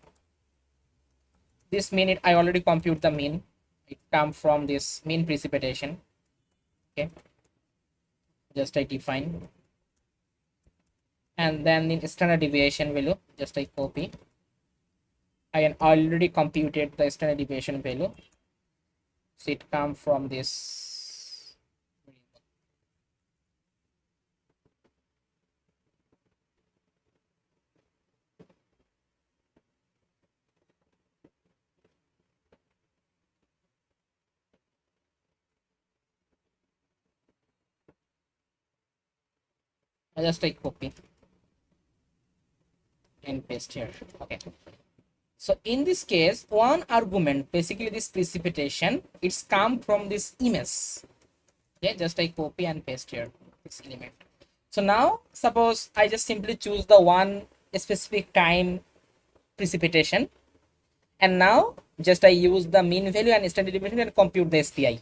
This mean, I already compute the mean, it come from this mean precipitation, okay. Just I define, and then in standard deviation value, just I copy. I already computed the standard deviation value, so it come from this. I just take copy and paste here, okay. So in this case, one argument, basically this precipitation, it's come from this image, okay. Just I copy and paste here this element. So now suppose I just simply choose the one specific time precipitation, and now just I use the mean value and standard deviation and compute the SPI,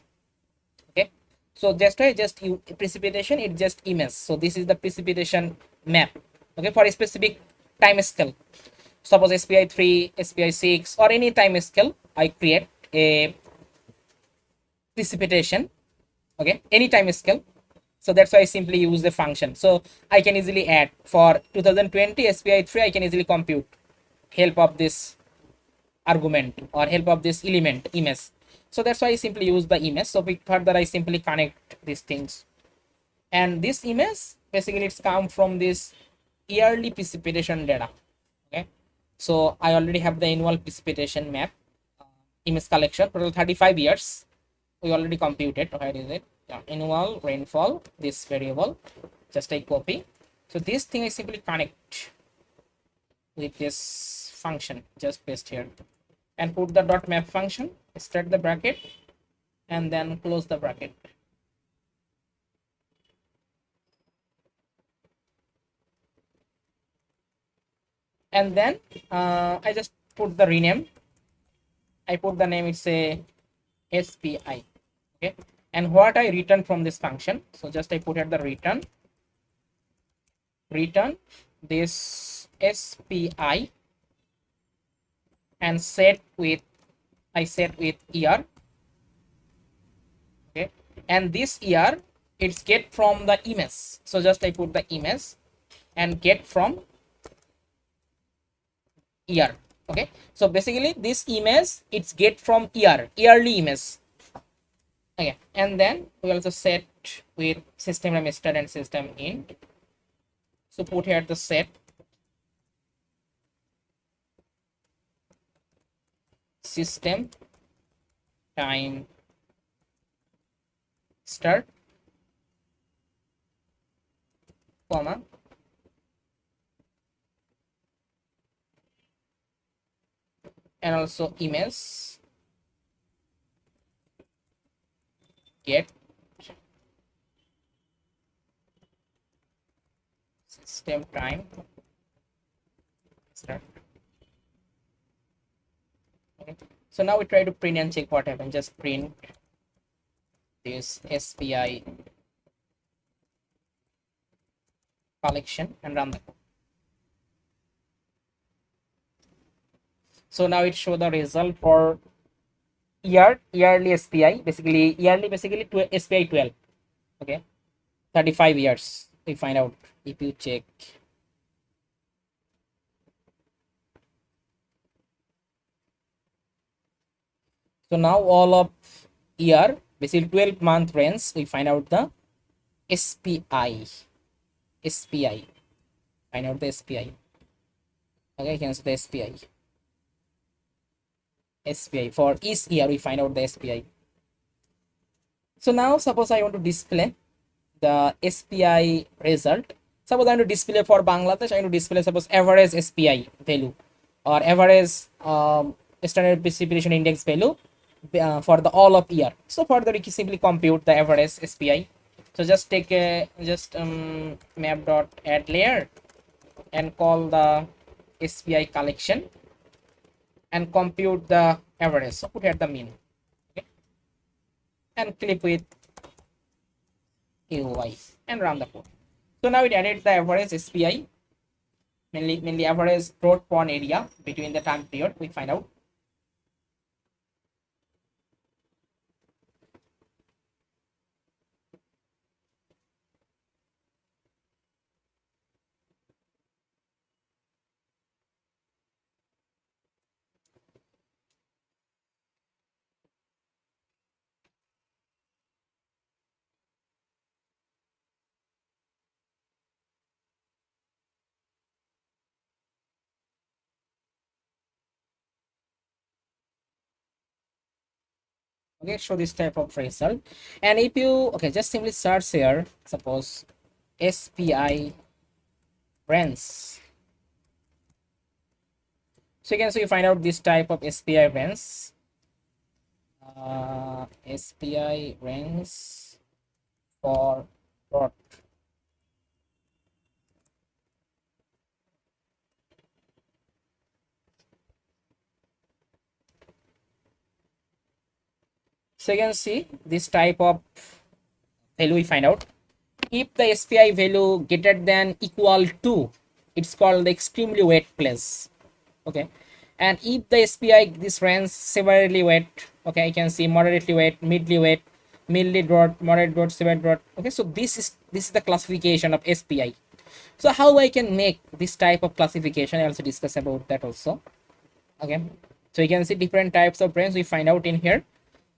okay. So just I just use precipitation, it just image. So this is the precipitation map, okay, for a specific time scale. Suppose SPI 3, SPI 6, or any time scale, I create a precipitation, okay, any time scale. So that's why I simply use the function. So I can easily add for 2020 SPI 3, I can easily compute help of this argument or help of this element image. So that's why I simply use the image. So further I simply connect these things, and this image basically it's come from this yearly precipitation data, okay. So I already have the annual precipitation map, image collection, total 35 years. We already computed. Where is it? Yeah, annual rainfall, this variable, just I copy. So this thing I simply connect with this function, just paste here, and put the dot map function, start the bracket, and then close the bracket. And then I just put the rename. I put the name, it's a SPI, okay. And what I return from this function, so just I put at the return this SPI and set with year, okay. And this year it's get from the image, so just I put the image and get from year, okay. So basically this image it's get from yearly image, okay. And then we also set with system name start and system int. So put here the set system time start, comma, and also image get step time. Start. Okay. So now we try to print and check what happened. Just print this SPI collection and run the code. So now it show the result for yearly SPI, basically SPI 12. Okay, 35 years. We find out if you check. So now all of year, basically 12-month range, we find out the SPI. Find out the SPI. Okay, you can see the SPI for each year. We find out the SPI. So now suppose I want to display the SPI result. Suppose I want to display for Bangladesh. I want to display suppose average SPI value or average standard precipitation index value for the all of year. So for that, we can simply compute the average SPI. So just take a map dot add layer and call the SPI collection and compute the average. So put here the mean. Okay, and click with UI and run the code. So now it added the average SPI, mainly average drought prone area between the time period. We find out. Okay, show this type of result. And if you just simply search here, suppose SPI rents. So you can see you find out this type of SPI rents. SPI rents for drought. So you can see this type of value we find out. If the SPI value greater than equal to, it's called the extremely wet place. Okay, and if the SPI this range severely wet, okay, I can see moderately wet, mildly wet, mildly drought, moderate drought, severe drought. Okay, so this is the classification of SPI. So how I can make this type of classification, I also discuss about that also. Okay, so you can see different types of range we find out in here.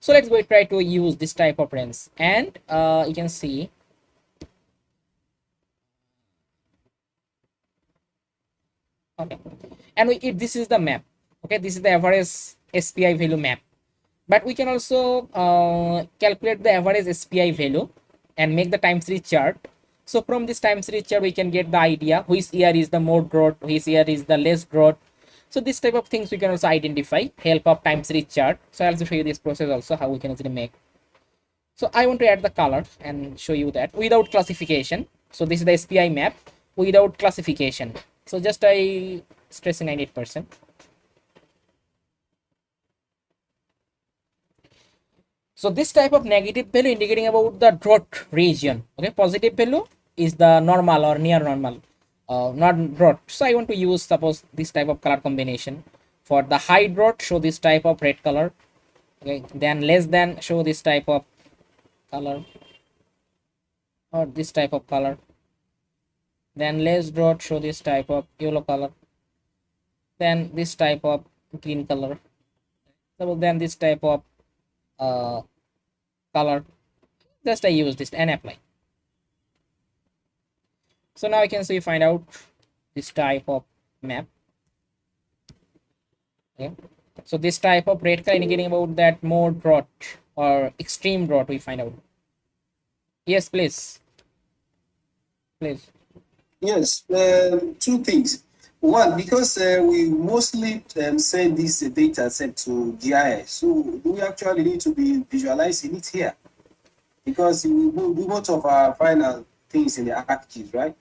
So let's go try to use this type of range, and you can see okay, and this is the map. Okay, this is the average SPI value map, but we can also calculate the average SPI value and make the time series chart. So from this time series chart we can get the idea which year is the more drought, which year is the less drought. So this type of things we can also identify help of time series chart. So I'll also show you this process also how we can actually make. So I want to add the color and show you that without classification. So this is the SPI map without classification. So just I stress 98%. So this type of negative value indicating about the drought region. Okay, positive value is the normal or near normal, not drought. So I want to use suppose this type of color combination. For the high drought, show this type of red color. Okay, then less than show this type of color or this type of color. Then less drought, show this type of yellow color. Then this type of green color. So then this type of color. Just I use this and apply. So now I can see find out this type of map. Okay, so this type of red color indicating about that more drought or extreme drought we find out. Yes, please. Yes, two things. One, because we mostly send this data set to GIS, so do we actually need to be visualizing it here? Because we do most of our final things in the ArcGIS, right?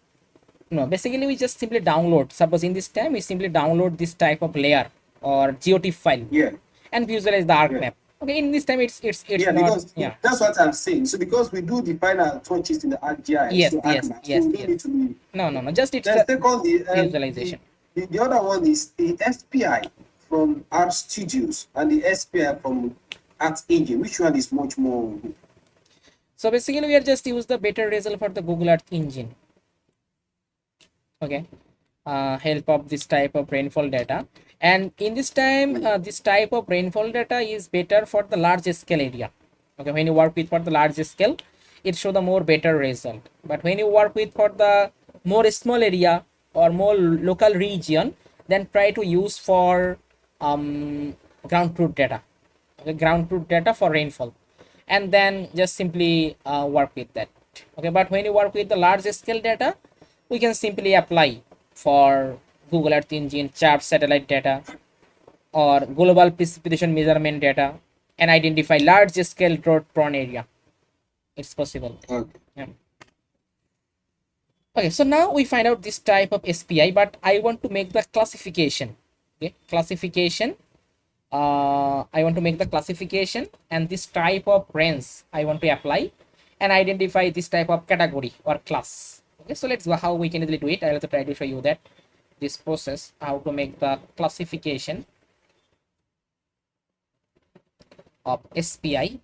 No, basically we just simply download. Suppose in this time we simply download this type of layer or GOT file Yeah. and visualize the arc Yeah. map. Okay, in this time it's Yeah, not. because Yeah. that's what I'm saying. So because we do the final touches in the ArcGIS, Yes, so yes, ArcMap, yes, so we yes. don't need to be. No. Just it's Then a secondly, visualization. the other one is the SPI from Art Studios and the SPI from Art Engine. Which one is much more good? So basically we are just use the better result for the Google Earth Engine. Okay, help of this type of rainfall data, and in this time this type of rainfall data is better for the large scale area. Okay, when you work with for the large scale, it show the more better result. But when you work with for the more small area or more local region, then try to use for ground truth data. Okay, ground truth data for rainfall, and then just simply work with that. Okay, but when you work with the large scale data, we can simply apply for Google Earth Engine chart satellite data or global precipitation measurement data and identify large scale drought prone area. It's possible. Okay. Yeah. Okay, so now we find out this type of SPI, but I want to make the classification. Okay, classification. I want to make the classification, and this type of range I want to apply and identify this type of category or class. Okay, so let's go how we can easily do it. I will try to show you that this process, how to make the classification of SPI.